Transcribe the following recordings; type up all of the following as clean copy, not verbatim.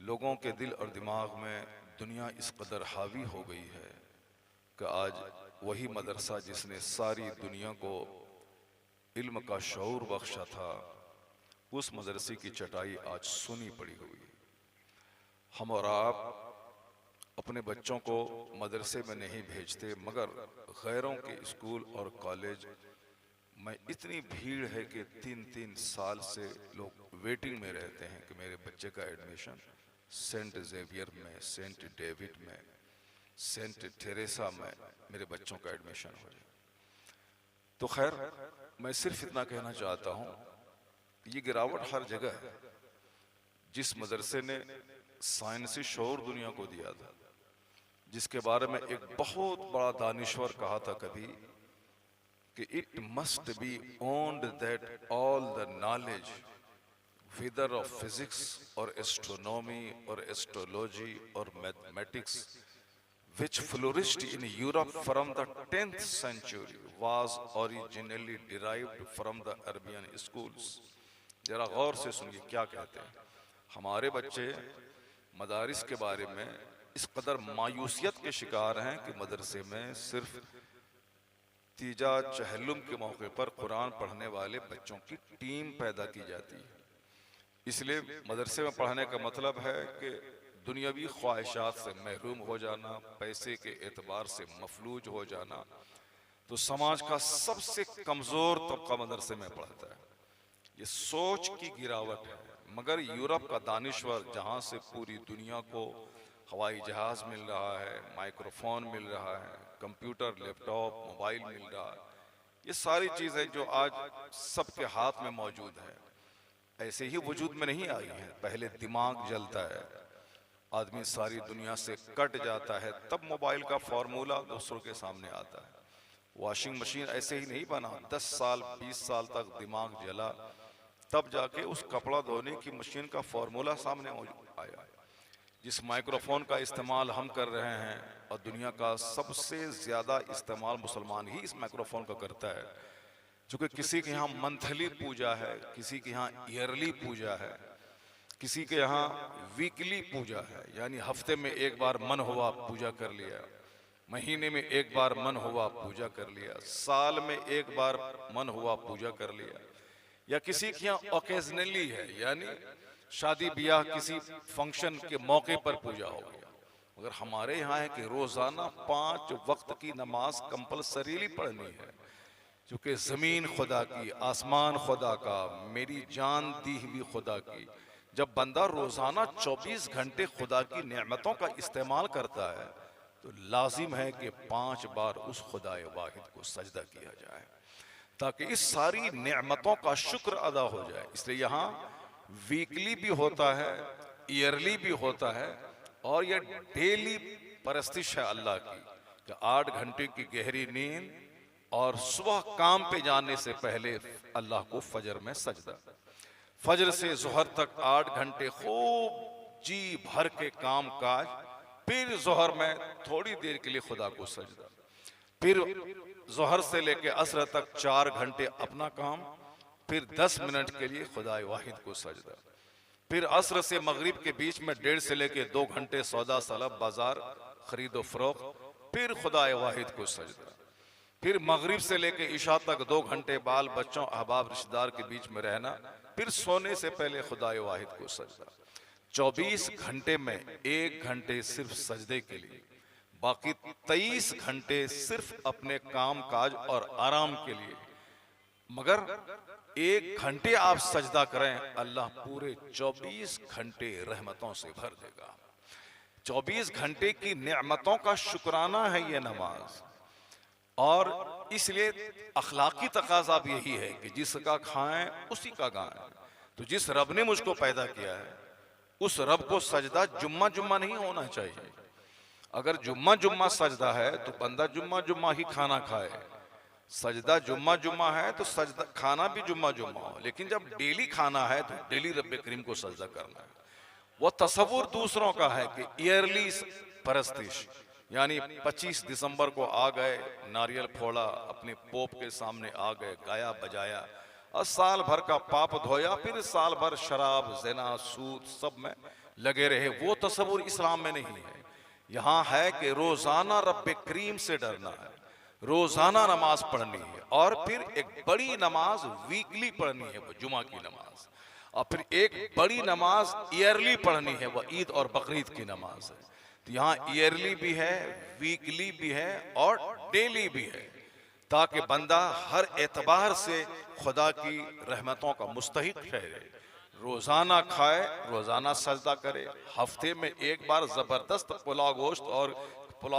लोगों के दिल और दिमाग में दुनिया इस कदर हावी हो गई है कि आज वही मदरसा जिसने सारी दुनिया को इल्म का शऊर बख्शा था, उस मदरसे की चटाई आज सुनी पड़ी हुई है। हम और आप अपने बच्चों को मदरसे में नहीं भेजते, मगर गैरों के स्कूल और कॉलेज में इतनी भीड़ है कि 3-3 साल से लोग वेटिंग में रहते हैं कि मेरे बच्चे का एडमिशन सेंट जेवियर में, सेंट डेविड में, सेंट टेरेसा में मेरे बच्चों का एडमिशन हो जाए। तो खैर, मैं सिर्फ इतना कहना चाहता हूँ, ये गिरावट हर जगह है। जिस मदरसे ने साइंसी शऊर दुनिया को दिया था, जिसके बारे में एक बहुत बड़ा दानिश्वर कहा था कभी कि it must be owned that all the knowledge whether of physics or astronomy or astrology or mathematics which flourished in Europe from the 10th century was originally derived from the Arabian schools। जरा गौर से सुनिए क्या कहते हैं। हमारे बच्चे मदारिस के बारे में इस कदर मायूसियत के शिकार हैं कि मदरसे में सिर्फ तीजा चहल्लुम के मौके पर कुरान पढ़ने वाले बच्चों की टीम पैदा की जाती है। इसलिए मदरसे में पढ़ने का मतलब है कि दुनियावी ख्वाहिशात से महरूम हो जाना, पैसे के एतबार से मफलूज हो जाना। तो समाज का सबसे कमजोर तबका मदरसे में पढ़ता है। ये सोच की गिरावट है। मगर यूरोप का दानिश्वर, जहाँ से पूरी दुनिया को हवाई जहाज मिल रहा है, माइक्रोफोन मिल रहा है, कंप्यूटर, लैपटॉप, मोबाइल मिल रहा है, ये सारी चीज़ें जो आज सबके हाथ में मौजूद है, ऐसे ही वजूद में नहीं आई है। पहले दिमाग जलता है, आदमी सारी दुनिया से कट जाता है, तब मोबाइल का फॉर्मूला दूसरों के सामने आता है। वॉशिंग मशीन ऐसे ही नहीं बना, 10 साल 20 साल तक दिमाग जला, तब जाके उस कपड़ा धोने की मशीन का फॉर्मूला सामने आया। जिस माइक्रोफोन का इस्तेमाल हम कर रहे हैं, और दुनिया का सबसे ज्यादा इस्तेमाल मुसलमान ही इस माइक्रोफोन का करता है, क्योंकि किसी के यहाँ मंथली पूजा है, किसी के यहाँ ईयरली पूजा है, किसी के यहाँ वीकली पूजा है, यानी हफ्ते में एक बार मन हुआ पूजा कर लिया, महीने में एक बार मन हुआ पूजा कर लिया, साल में एक बार मन हुआ पूजा कर लिया, या किसी के यहाँ ओकेजनली है, यानी शादी ब्याह किसी फंक्शन के मौके पर पूजा हो गया। मगर हमारे यहाँ है कि रोजाना 5 वक्त की नमाज कंपलसरीली पढ़नी है, क्योंकि जमीन खुदा की, आसमान खुदा का, मेरी जान दी हुई खुदा की। जब बंदा रोजाना 24 घंटे खुदा की नेमतों का इस्तेमाल करता है, तो लाजिम है कि 5 बार उस खुदाए वाहिद को सजदा किया जाए, ताकि इस सारी नेमतों का शुक्र अदा हो जाए। इसलिए यहाँ वीकली भी होता है, ईयरली भी होता है, और यह डेली परस्तिश है अल्लाह की, कि 8 घंटे की गहरी नींद और सुबह काम पे जाने से पहले अल्लाह को फजर में सजदा, फजर से जोहर तक 8 घंटे खूब जी भर के काम काज, फिर जोहर में थोड़ी देर के लिए खुदा को सजदा, फिर जोहर से लेके असर तक 4 घंटे अपना काम, फिर 10 मिनट के लिए खुदा वाहिद को सजदा, फिर असर से मगरिब के बीच में 1.5 से लेके 2 घंटे सौदा सलब बाजार खरीदो फरोख्त, फिर खुदा वाहिद को सजदा, फिर मगरिब से लेके इशा तक 2 घंटे बाल बच्चों अहबाब रिश्तेदार के बीच में रहना, फिर सोने से पहले खुदाए वाहिद को सजदा। 24 घंटे में 1 घंटे सिर्फ सजदे के लिए, बाकी 23 घंटे सिर्फ अपने काम काज और आराम के लिए। मगर 1 घंटे आप सजदा करें, अल्लाह पूरे 24 घंटे रहमतों से भर देगा। 24 घंटे की नेमतों का शुक्राना है ये नमाज। और इसलिए अखलाकी तकाजा भी यही है कि जिसका खाएं उसी का गाएं। तो जिस रब ने मुझको पैदा किया है, उस रब को सजदा जुम्मा जुम्मा नहीं होना चाहिए। अगर जुम्मा जुम्मा सजदा है तो बंदा जुम्मा जुम्मा ही खाना खाए, सजदा जुम्मा जुम्मा है तो सजदा खाना भी जुम्मा जुम्मा हो। लेकिन जब डेली खाना है तो डेली रब्बे करीम को सजदा करना है। वो तसव्वुर दूसरों का है कि ईयरली परस्तिश, यानी 25 दिसंबर को आ गए, नारियल फोड़ा, अपने पोप के सामने आ गए, गाया बजाया, और साल भर का पाप धोया, फिर साल भर शराब ज़िना सूद सब में लगे रहे। वो तसव्वुर इस्लाम में नहीं है। यहाँ है कि रोजाना रब्बे करीम से डरना है, रोजाना नमाज पढ़नी है, और फिर एक बड़ी नमाज वीकली पढ़नी है, वो जुमा की नमाज, और फिर एक बड़ी नमाज ईयरली पढ़नी है, वो ईद और बकरीद की नमाज है। तो यहाँ ईयरली भी है, वीकली भी है और डेली भी है, ताकि बंदा हर एतबार से खुदा की रहमतों का मुस्तहिक ठहरे। रोजाना खाए, रोजाना सजदा करे, हफ्ते में एक बार जबरदस्त पुलाव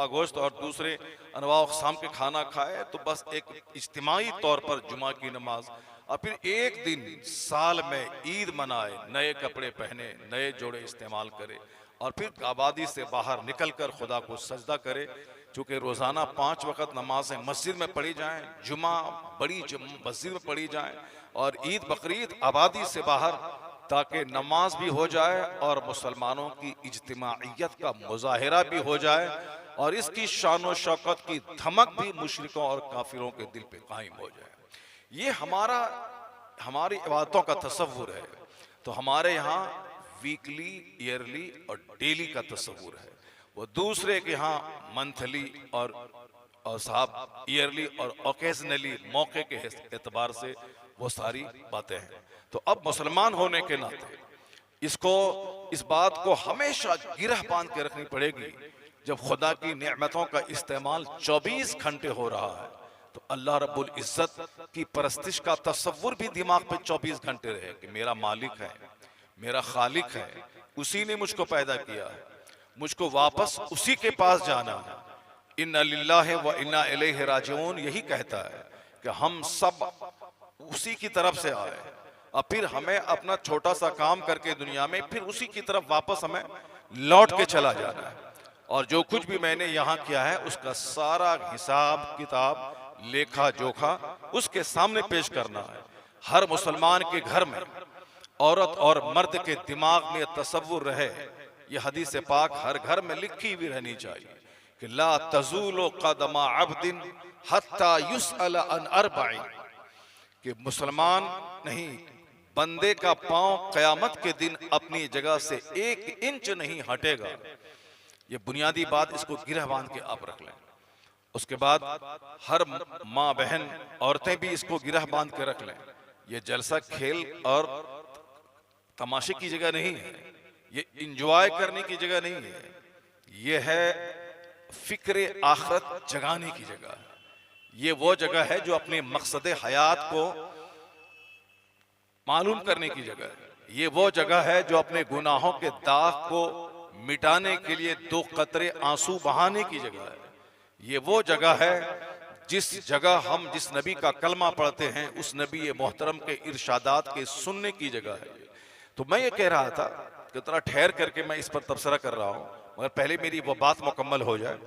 गोश्त और दूसरे अनवा अक़साम के खाना खाए, तो बस एक इज्तिमाई तौर पर जुमा की नमाज, और फिर एक दिन साल में ईद मनाए, नए कपड़े पहने, नए जोड़े इस्तेमाल करे, और फिर आबादी से बाहर निकल कर खुदा को सजदा करे। चूँकि रोज़ाना 5 वक़्त नमाजें मस्जिद में पढ़ी जाएं, जुमा बड़ी मस्जिद में पढ़ी जाएं, और ईद बकरीद आबादी से बाहर, ताकि नमाज भी हो जाए और मुसलमानों की इज्तिमाइयत का मुजाहिरा भी हो जाए, और इसकी शान व शौकत की धमक भी मुशरिकों और काफिरों के दिल पे कायम हो जाए। ये हमारी इबादतों का तसव्वुर है। तो हमारे यहाँ वीकली, ईयरली और डेली का तसव्वुर है। वो दूसरे के यहाँ मंथली और साहब ईयरली और ओकेजनली, मौके के एतबार से वो सारी बातें हैं। तो अब मुसलमान होने के नाते इस बात को हमेशा गिरह बांध के रखनी पड़ेगी। जब खुदा की नेमतों का इस्तेमाल 24 घंटे हो रहा है, तो अल्लाह रब्बुल इज्जत की परस्तिश का तसव्वुर भी दिमाग पे 24 घंटे रहे कि मेरा मालिक है, मेरा खालिक है, उसी ने मुझको पैदा किया है, मुझको वापस उसी के पास जाना है। इन्ना लिल्लाहि व इन्ना इलैहि राजिऊन यही कहता है कि हम सब उसी की तरफ से आए, और फिर हमें अपना छोटा सा काम करके दुनिया में फिर उसी की तरफ वापस हमें लौट के चला जाना है। और जो कुछ भी मैंने यहाँ किया है उसका सारा हिसाब किताब, लेखा जोखा उसके सामने पेश करना है। हर मुसलमान के घर में, औरत और मर्द के दिमाग में तसव्वुर रहे, ये हदीस पाक हर घर में लिखी हुई रहनी चाहिए कि ला तज़ूलु क़दमा अब्दिन हत्ता युसअल अन अर्बईन, कि मुसलमान नहीं, बंदे का पांव क़यामत के दिन अपनी जगह से 1 इंच नहीं हटेगा। ये बुनियादी बात, इसको गिरह बांध के आप रख लें। उसके बाद हर माँ बहन औरतें भी इसको गिरह बांध के रख लें। ये जलसा खेल और तमाशे की जगह नहीं है, ये इंजॉय करने की जगह नहीं है, ये है फिक्र आखिरत जगाने की जगह है। ये वो जगह है जो अपने मकसद हयात को मालूम करने की जगह है। ये वो जगह है जो अपने गुनाहों के दाग को मिटाने के लिए 2 कतरे आंसू बहाने की जगह है। ये वो जगह है जिस जगह हम जिस नबी का कलमा पढ़ते हैं उस नबी मोहतरम के इरशादात के सुनने की जगह है। तो मैं ये कह रहा था कि थोड़ा ठहर करके मैं इस पर तबसरा कर रहा हूँ, मगर पहले मेरी वो बात मुकम्मल हो जाए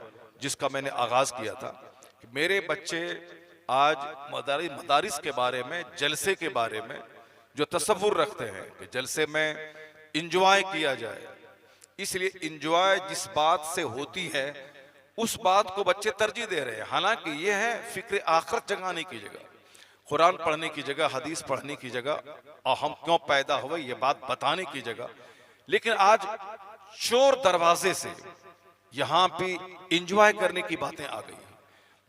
जिसका मैंने आगाज किया था कि मेरे बच्चे आज मदारिस के बारे में, जलसे के बारे में जो तसव्वुर रखते हैं कि जलसे में इंजॉय किया जाए, इसलिए इंजॉय जिस बात से होती है उस बात को बच्चे तरजीह दे रहे हैं। हालांकि ये है फिक्र आखिरत जगाने की जगह, कुरान पढ़ने की जगह, हदीस पढ़ने की जगह, और हम क्यों पैदा हुए ये बात बताने की जगह। लेकिन आज चोर दरवाजे से यहाँ पे इंजॉय करने की बातें आ गई हैं।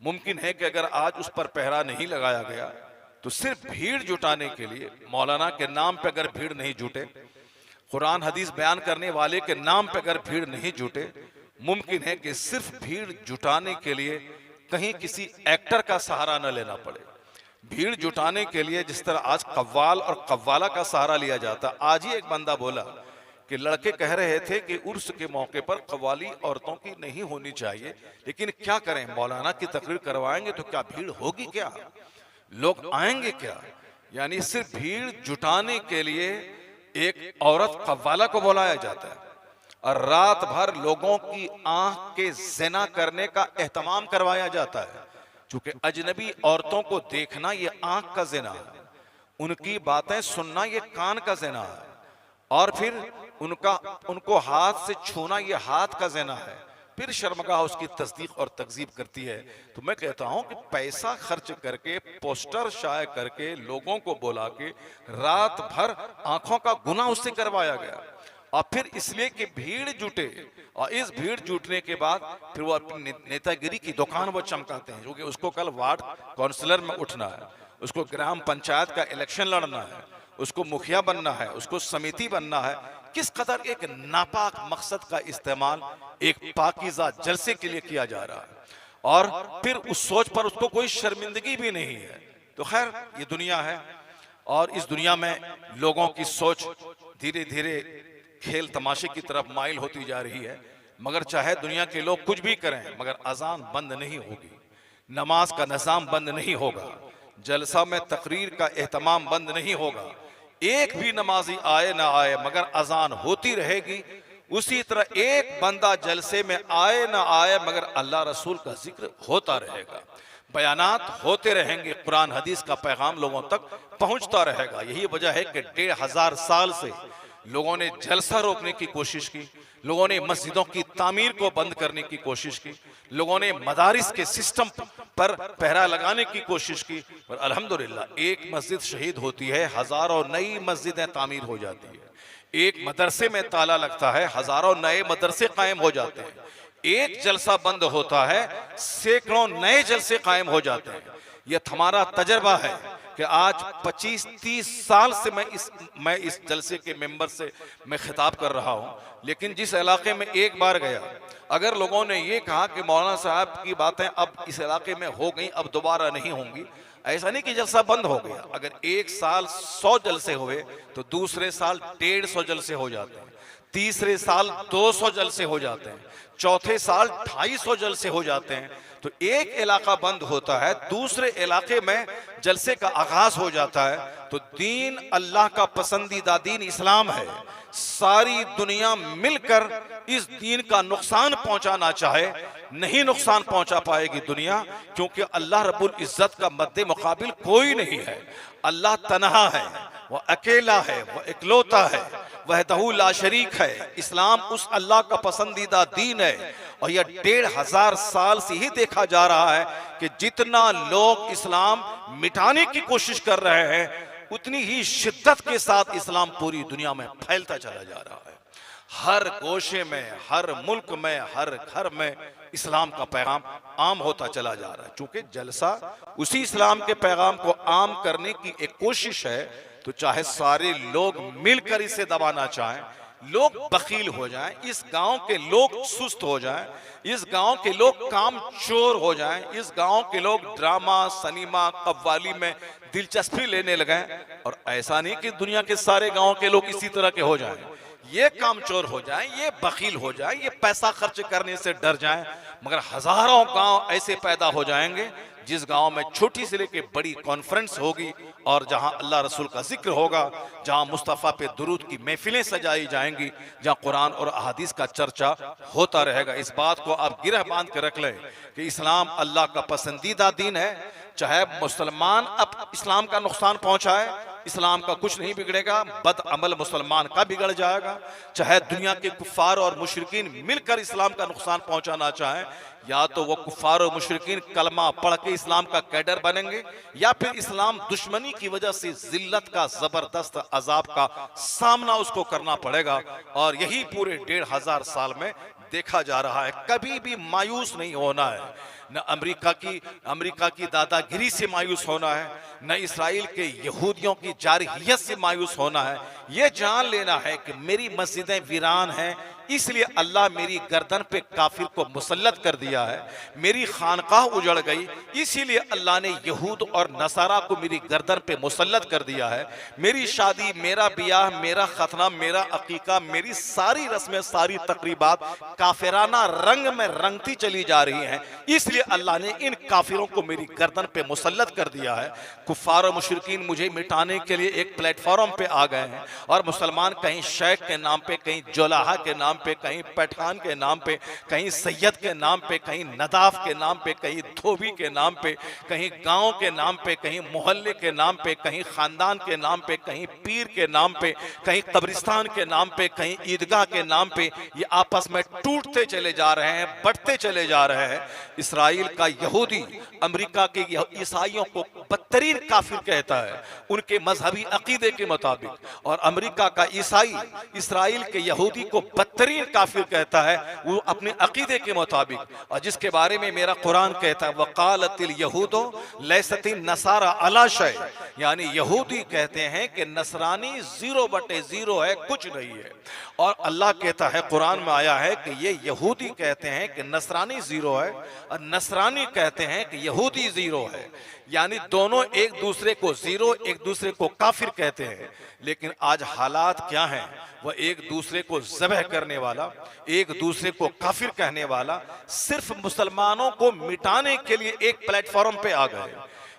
मुमकिन है कि अगर आज उस पर पहरा नहीं लगाया गया तो सिर्फ भीड़ जुटाने के लिए, मौलाना के नाम पे अगर भीड़ नहीं जुटे, कुरान हदीस बयान करने वाले के नाम पे अगर भीड़ नहीं जुटे, मुमकिन है कि सिर्फ भीड़ जुटाने के लिए कहीं किसी एक्टर का सहारा न लेना पड़े। भीड़ जुटाने के लिए जिस तरह आज कव्वाल और कव्वाला का सहारा लिया जाता। आज ही एक बंदा बोला कि लड़के कह रहे थे कि उर्स के मौके पर कव्वाली औरतों की नहीं होनी चाहिए, लेकिन क्या करें, मौलाना की तकरीर करवाएंगे तो क्या भीड़ होगी, क्या लोग आएंगे क्या? यानी सिर्फ भीड़ जुटाने के लिए एक औरत कव्वाला को बुलाया जाता है और रात भर लोगों की आंख के ज़िना करने का एहतमाम करवाया जाता है। चूंकि अजनबी औरतों को देखना ये आंख का ज़िना है, उनकी बातें सुनना ये कान का ज़िना है, और फिर उनको हाथ से छूना ये हाथ का ज़िना है, फिर शर्मगाह उसकी तस्दीक और तकजीब करती है। तो मैं कहता हूं कि पैसा खर्च करके, पोस्टर शाये करके, लोगों को बुला के रात भर आंखों का गुनाह उससे करवाया गया, और फिर इसलिए कि भीड़ जुटे, और इस भीड़ जुटने के बाद फिर वो अपनी नेतागिरी की दुकान वो चमकाते हैं, क्योंकि उसको कल वार्ड काउंसलर में उठना है, उसको ग्राम पंचायत का इलेक्शन लड़ना है, उसको मुखिया बनना है, उसको समिति बनना है। किस कदर एक नापाक मकसद का इस्तेमाल एक पाकीज़ा जलसे के लिए किया जा रहा है, और फिर उस सोच पर उसको कोई शर्मिंदगी भी नहीं है। तो खैर ये दुनिया है, और इस दुनिया में लोगों की सोच धीरे धीरे खेल तमाशे की तरफ माइल होती जा रही है। मगर चाहे दुनिया के लोग कुछ भी करें, मगर अजान बंद नहीं होगी, नमाज का निज़ाम बंद नहीं होगा, जलसा में तकरीर का एहतमाम बंद नहीं होगा। एक भी नमाजी आए ना आए मगर अजान होती रहेगी। उसी तरह एक बंदा जलसे में आए ना आए मगर अल्लाह रसूल का जिक्र होता रहेगा, बयानात होते रहेंगे, कुरान हदीस का पैगाम लोगों तक पहुंचता रहेगा। यही वजह है कि 1500 साल से लोगों ने जलसा रोकने की कोशिश की, लोगों ने मस्जिदों की तामीर को बंद करने की कोशिश की, लोगों ने मदारिस के सिस्टम पर पहरा लगाने की कोशिश की, और अल्हम्दुलिल्लाह एक मस्जिद शहीद होती है, हजारों नई मस्जिदें तामीर हो जाती है। एक मदरसे में ताला लगता है, हजारों नए मदरसे कायम हो जाते हैं। एक जलसा बंद होता है, सैकड़ों नए जलसे कायम हो जाते हैं। यह हमारा तजर्बा है कि आज 25-30 साल से मैं इस जलसे के मेंबर से मैं खिताब कर रहा हूं। लेकिन जिस इलाके में एक बार गया, अगर लोगों ने ये कहा कि मौलाना साहब की बातें अब इस इलाके में हो गई, अब दोबारा नहीं होंगी, ऐसा नहीं कि जलसा बंद हो गया। अगर एक साल 100 जलसे हुए तो दूसरे साल 150 जलसे हो जाते हैं, तीसरे साल 200 जलसे हो जाते हैं, चौथे साल 250 जलसे हो जाते हैं। तो एक इलाका बंद होता है, दूसरे इलाके में जलसे का आगाज हो जाता है। तो दीन अल्लाह का पसंदीदा दीन इस्लाम है। सारी दुनिया मिलकर इस दीन का नुकसान पहुंचाना चाहे, नहीं नुकसान पहुंचा पाएगी दुनिया, क्योंकि अल्लाह रब्बुल इज्जत का मद्दे मुकाबिल कोई नहीं है। अल्लाह तन्हा है, वह अकेला है, वह इकलौता है, वहदहू ला शरीक है। इस्लाम उस अल्लाह का पसंदीदा दीन है, और यह 1500 साल से ही देखा जा रहा है कि जितना लोग इस्लाम मिटाने की कोशिश कर रहे हैं, उतनी ही शिद्दत के साथ इस्लाम पूरी दुनिया में फैलता चला जा रहा है। हर गोशे में, हर मुल्क में, हर घर में इस्लाम का पैगाम आम होता चला जा रहा है। चूंकि जलसा उसी इस्लाम के पैगाम को आम करने की एक कोशिश है, तो चाहे सारे लोग मिलकर इसे दबाना चाहें, लोग बखील हो जाएं, इस गांव के लोग सुस्त हो जाएं, इस गांव के लोग काम चोर हो जाएं, इस गांव के लोग ड्रामा, सनीमा, कव्वाली में दिलचस्पी लेने लगें, और ऐसा नहीं कि दुनिया के सारे गांव के लोग इसी तरह के हो जाएं, ये काम चोर हो जाएं, ये बखील हो जाएं, ये पैसा खर्च करने से डर जाएं, मगर हजारों गांव ऐसे पैदा हो जाएंगे जिस गांव में छोटी से लेके बड़ी कॉन्फ्रेंस होगी, और जहां अल्लाह रसूल का जिक्र होगा, जहां मुस्तफ़ा पे दुरूद की महफिलें सजाई जाएंगी, जहां कुरान और अहादीस का चर्चा होता रहेगा। इस बात को आप गिरह बांध के रख लें कि इस्लाम अल्लाह का पसंदीदा दीन है। चाहे मुसलमान अब इस्लाम का नुकसान पहुंचाए, इस्लाम का कुछ नहीं बिगड़ेगा, बद अमल मुसलमान का बिगड़ जाएगा। चाहे दुनिया के कुफ्फार और मुशरिकीन मिलकर इस्लाम का नुकसान पहुंचाना चाहें, या तो वो कुफ्फार और मुशरिकीन कलमा पढ़ के इस्लाम का कैडर बनेंगे, या फिर इस्लाम दुश्मनी की वजह से जिल्लत का जबरदस्त अजाब का सामना उसको करना पड़ेगा। और यही पूरे 1500 साल में देखा जा रहा है। कभी भी मायूस नहीं होना है, न अमेरिका की दादागिरी से मायूस होना है, न इसराइल के यहूदियों की जारहियत से मायूस होना है। यह जान लेना है कि मेरी मस्जिदें वीरान हैं, इसलिए अल्लाह मेरी गर्दन पे काफिर को मुसल्लत कर दिया है। मेरी खानकाह उजड़ गई, इसीलिए अल्लाह ने यहूद और नसारा को मेरी गर्दन पे मुसल्लत कर दिया है। मेरी शादी, मेरा ब्याह, मेरा खतना, मेरा अकीका, मेरी सारी रस्में, सारी तकरीबात काफिराना रंग में रंगती चली जा रही हैं, इसलिए इसलिए अल्लाह ने इन काफिरों को मेरी गर्दन पे मुसल्लत कर दिया है। कुफ्फार और मुशरिकीन मुझे मिटाने के लिए एक प्लेटफॉर्म पे आ गए हैं और मुसलमान कहीं शेख के नाम पे, कहीं जोलाहा के नाम पे, कहीं पठान के नाम पे, कहीं सैयद के नाम पे, कहीं नदाफ के नाम पे, कहीं धोबी के नाम पे, कहीं गांव के नाम पे, कहीं मोहल्ले के नाम पे, कहीं खानदान के नाम पे, कहीं पीर के नाम पे, कहीं कब्रिस्तान के नाम पे, कहीं ईदगाह के नाम पे ये आपस में टूटते चले जा रहे हैं, बढ़ते चले जा रहे हैं। इसराइल का यहूदी अमेरिका के ईसाइयों को बदतरीन काफिर कहता है उनके मजहबी अकीदे के मुताबिक, और अमेरिका का ईसाई इसराइल के यहूदी को बदतरीन काफिर कहता है वो अपने अकीदे के मुताबिक, और जिसके बारे में मेरा कुरान कहता है वकालतिल यहूदो लैसतिन नसारा अला शै, यानी यहूदी कहते हैं कि नसरानी 0/0 है, कुछ नहीं है। और अल्लाह कहता है, कुरान में आया है कि ये यहूदी कहते हैं कि नसरानी 0 है और नसरानी कहते हैं कि यहूदी 0 है, यानी दोनों एक दूसरे को 0, एक दूसरे को काफिर कहते हैं। लेकिन आज हालात क्या हैं, वह एक दूसरे को ज़बह करने वाला, एक दूसरे को काफिर कहने वाला, सिर्फ मुसलमानों को मिटाने के लिए एक प्लेटफॉर्म पे आ गए,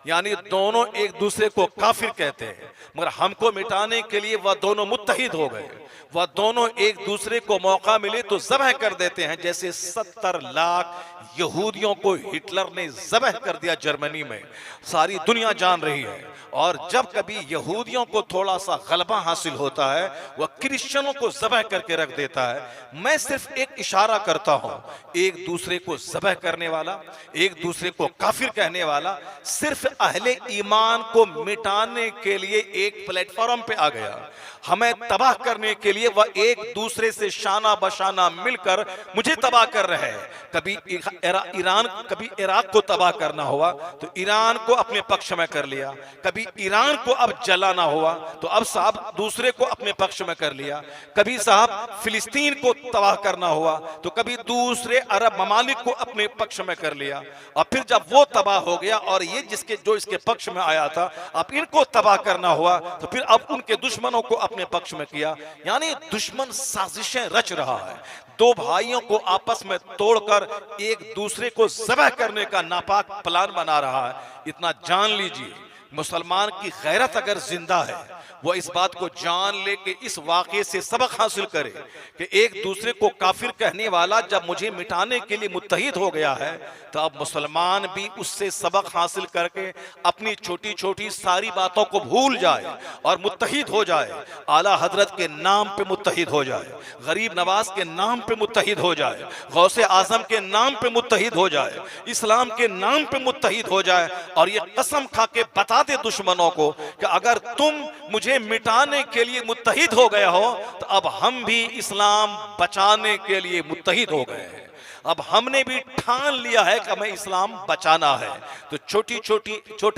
यानी दोनों एक दूसरे को काफिर कहते हैं, मगर हमको मिटाने के लिए वह दोनों मुत्तहिद हो गए, वह दोनों एक दूसरे को मौका मिले तो ज़बह कर देते हैं। जैसे 70 लाख यहूदियों को हिटलर ने ज़बह कर दिया जर्मनी में, सारी दुनिया जान रही है। और जब कभी यहूदियों को थोड़ा सा गलबा हासिल होता है वह क्रिश्चियनों को ज़बह करके रख देता है। मैं सिर्फ एक इशारा करता हूं, एक दूसरे को ज़बह करने वाला, एक दूसरे को काफिर कहने वाला सिर्फ अहले ईमान को मिटाने के लिए एक प्लेटफॉर्म पे आ गया। हमें तबाह करने के लिए वह एक दूसरे से शाना बशाना मिलकर मुझे तबाह कर रहे हैं। कभी ईरान, कभी इराक को तबाह करना हुआ तो ईरान को अपने पक्ष में कर लिया, कभी ईरान को अब जलाना हुआ तो अब साहब दूसरे को अपने पक्ष में कर लिया, कभी साहब फिलिस्तीन को तबाह करना हुआ तो कभी दूसरे अरब ममालिक को अपने पक्ष में कर लिया। और फिर जब वो तबाह हो गया और ये जो इसके पक्ष में आया था अब इनको तबाह करना हुआ तो फिर अब उनके दुश्मनों को अपने पक्ष में किया। यानी दुश्मन साजिशें रच रहा है, दो भाइयों को आपस में तोड़कर एक दूसरे को ज़बह करने का नापाक प्लान बना रहा है। इतना जान लीजिए, मुसलमान की गैरत अगर जिंदा है वह इस बात को जान ले कि इस वाक़े से सबक हासिल करे कि एक दूसरे को काफिर कहने वाला जब मुझे मिटाने के लिए मुत्तहिद हो गया है तो अब मुसलमान भी उससे सबक हासिल करके अपनी छोटी छोटी सारी बातों को भूल जाए और मुत्तहिद हो जाए, आला हजरत के नाम पे मुत्तहिद हो जाए, गरीब नवाज के नाम पे मुत्तहिद हो जाए, गौसे आजम के नाम पे मुत्तहिद हो जाए, इस्लाम के नाम पे मुत्तहिद हो जाए और ये कसम खा के बता दे दुश्मनों को कि अगर तुम मुझे मिटाने के लिए मुत्तहिद हो गए हो तो अब हम भी इस्लाम बचाने के लिए मुत्तहिद हो गए हैं। अब हमने भी ठान लिया है कि हमें इस्लाम बचाना है, तो छोटे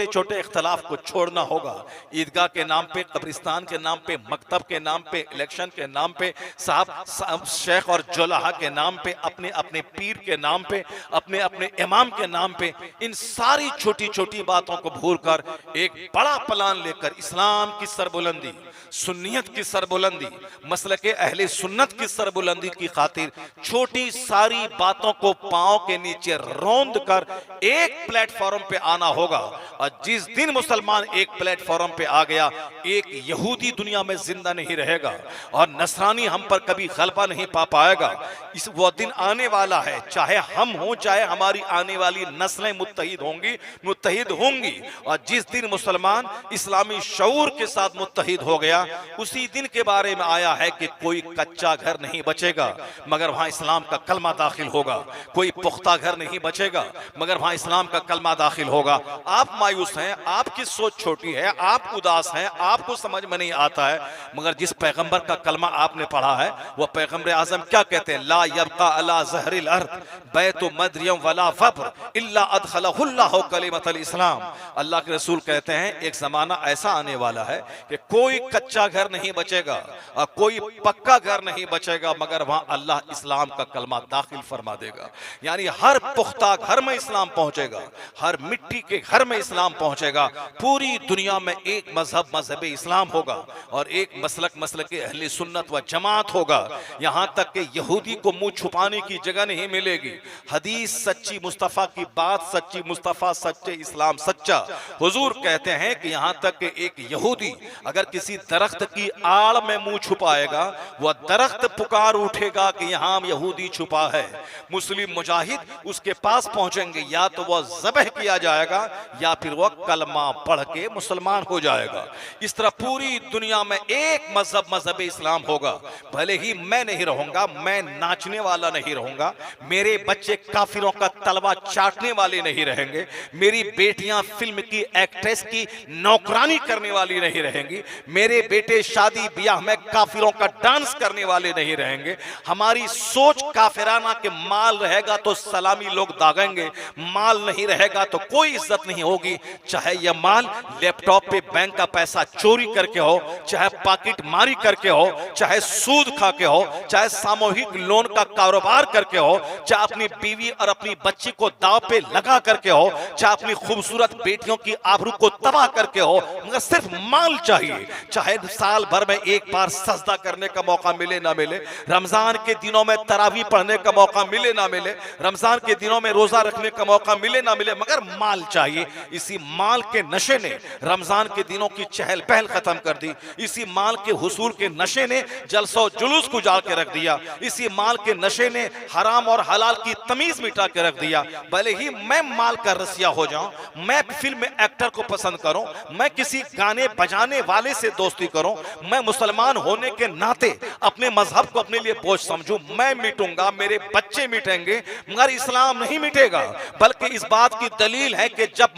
छोटे इख्तलाफ को छोड़ना होगा। ईदगाह के नाम पे, कब्रिस्तान के नाम पे, मकतब के नाम पे, इलेक्शन के नाम पे, साहब शेख और जोलाहा के नाम पे, अपने अपने पीर के नाम पे, अपने अपने इमाम के नाम पे, इन सारी छोटी छोटी बातों को भूलकर एक बड़ा प्लान लेकर इस्लाम की सरबुलंदी, सुन्नियत की सरबुलंदी, मसलके अहले सुन्नत की सरबुलंदी की खातिर छोटी सारी बातों को पांव के नीचे रौंद कर एक प्लेटफॉर्म पे आना होगा। और जिस दिन मुसलमान एक प्लेटफॉर्म पे आ गया, एक यहूदी दुनिया में जिंदा नहीं रहेगा और नसरानी हम पर कभी गलबा नहीं पा पाएगा। इस वो दिन आने वाला है, चाहे हम हों चाहे हमारी आने वाली नस्लें मुत्तहिद होंगी। और जिस दिन मुसलमान इस्लामी शऊर के साथ मुत्तहिद हो गया, उसी दिन के बारे में आया है कि कोई कच्चा घर नहीं बचेगा मगर वहां इस्लाम का कलमा दाखिल होगा, कोई पुख्ता घर नहीं बचेगा मगर वहां इस्लाम का कलमा दाखिल होगा। आप मायूस हैं, आपकी सोच छोटी है, आप उदास हैं, आपको समझ में नहीं आता है, मगर जिस पैगंबर का कलमा आपने पढ़ा है वह पैगंबर आजम क्या कहते हैं, ला यबका अला ज़हरिल अर्द बैतु मदरियम वला फब्र इल्ला अदखलहुल्लाहु कलिमतल इस्लाम। अल्लाह के रसूल कहते हैं एक जमाना ऐसा आने वाला है कि कोई कच्चा घर नहीं बचेगा और कोई पक्का घर नहीं बचेगा, मगर वहां अल्लाह इस्लाम का कलमा दाखिल फरमा देगा। यानी हर पुख्ता घर में इस्लाम पहुंचेगा, हर मिट्टी के घर में इस्लाम पहुंचेगा। पूरी दुनिया में एक मजहब इस्लाम होगा और एक मसलक अहले सुन्नत व जमात होगा। यहां तक कि यहूदी को मुंह छुपाने की जगह नहीं मिलेगी। हदीस सच्ची, मुस्तफा की बात सच्ची, मुस्तफा सच्चे, इस्लाम सच्चा। हुजूर कहते हैं कि यहां तक कि एक यहूदी अगर किसी दरख्त की आड़ में मुंह छुपाएगा, वह दरख्त पुकार उठेगा कि यहां यहूदी छुपा है। मुस्लिम मुजाहिद उसके पास पहुंचेंगे, या तो वह ज़बह किया जाएगा या फिर वह कलमा पढ़ के मुसलमान हो जाएगा। इस तरह पूरी दुनिया में एक मजहब इस्लाम होगा। भले ही मैं नहीं रहूंगा, मैं नाचने वाला नहीं रहूंगा, मेरे बच्चे काफिरों का तलवा चाटने वाले नहीं रहेंगे, मेरी बेटियां फिल्म की एक्ट्रेस की नौकरानी करने वाली नहीं रहेंगी, मेरे बेटे शादी ब्याह में काफिरों का डांस करने वाले नहीं रहेंगे। हमारी सोच काफिराना के माल रहेगा तो सलामी लोग दागेंगे, माल नहीं रहेगा तो कोई इज्जत नहीं होगी। चाहे यह माल लैपटॉप पे बैंक का पैसा चोरी करके हो, चाहे पॉकेट मारी करके हो, चाहे सूद खा के हो, चाहे सामूहिक लोन का कारोबार करके हो, चाहे अपनी बीवी और अपनी बच्ची को दांव पे लगा करके हो, चाहे अपनी खूबसूरत बेटियों की आबरू को तबाह करके हो, मगर सिर्फ माल चाहिए। चाहे साल भर में एक बार सजदा करने का मौका मिले ना मिले, रमजान के दिनों में तरावी पढ़ने का मौका मिले ना मिले, रमजान के दिनों में रोजा रखने का मौका मिले ना मिले, मगर माल चाहिए। इसी माल के नशे ने रमजान के दिनों की चहल पहल खत्म कर दी। इसी माल के हुसूल के नशे ने जलसो जुलूस को उजाड़ के रख दिया। इसी माल के नशे ने हराम और हलाल की तमीज मिटा के रख दिया। भले ही मैं माल का रसिया हो जाऊं, मैं फिल्म एक्टर को पसंद करूं, मैं किसी गाने बजाने वाले से दोस्ती करूं, मैं मुसलमान होने के नाते अपने मजहब को अपने लिए बोझ समझूं, मैं मिटूंगा, मेरे बच्चे मिटेंगे, मगर इस्लाम नहीं मिटेगा। बल्कि इस बात की दलील है कि जब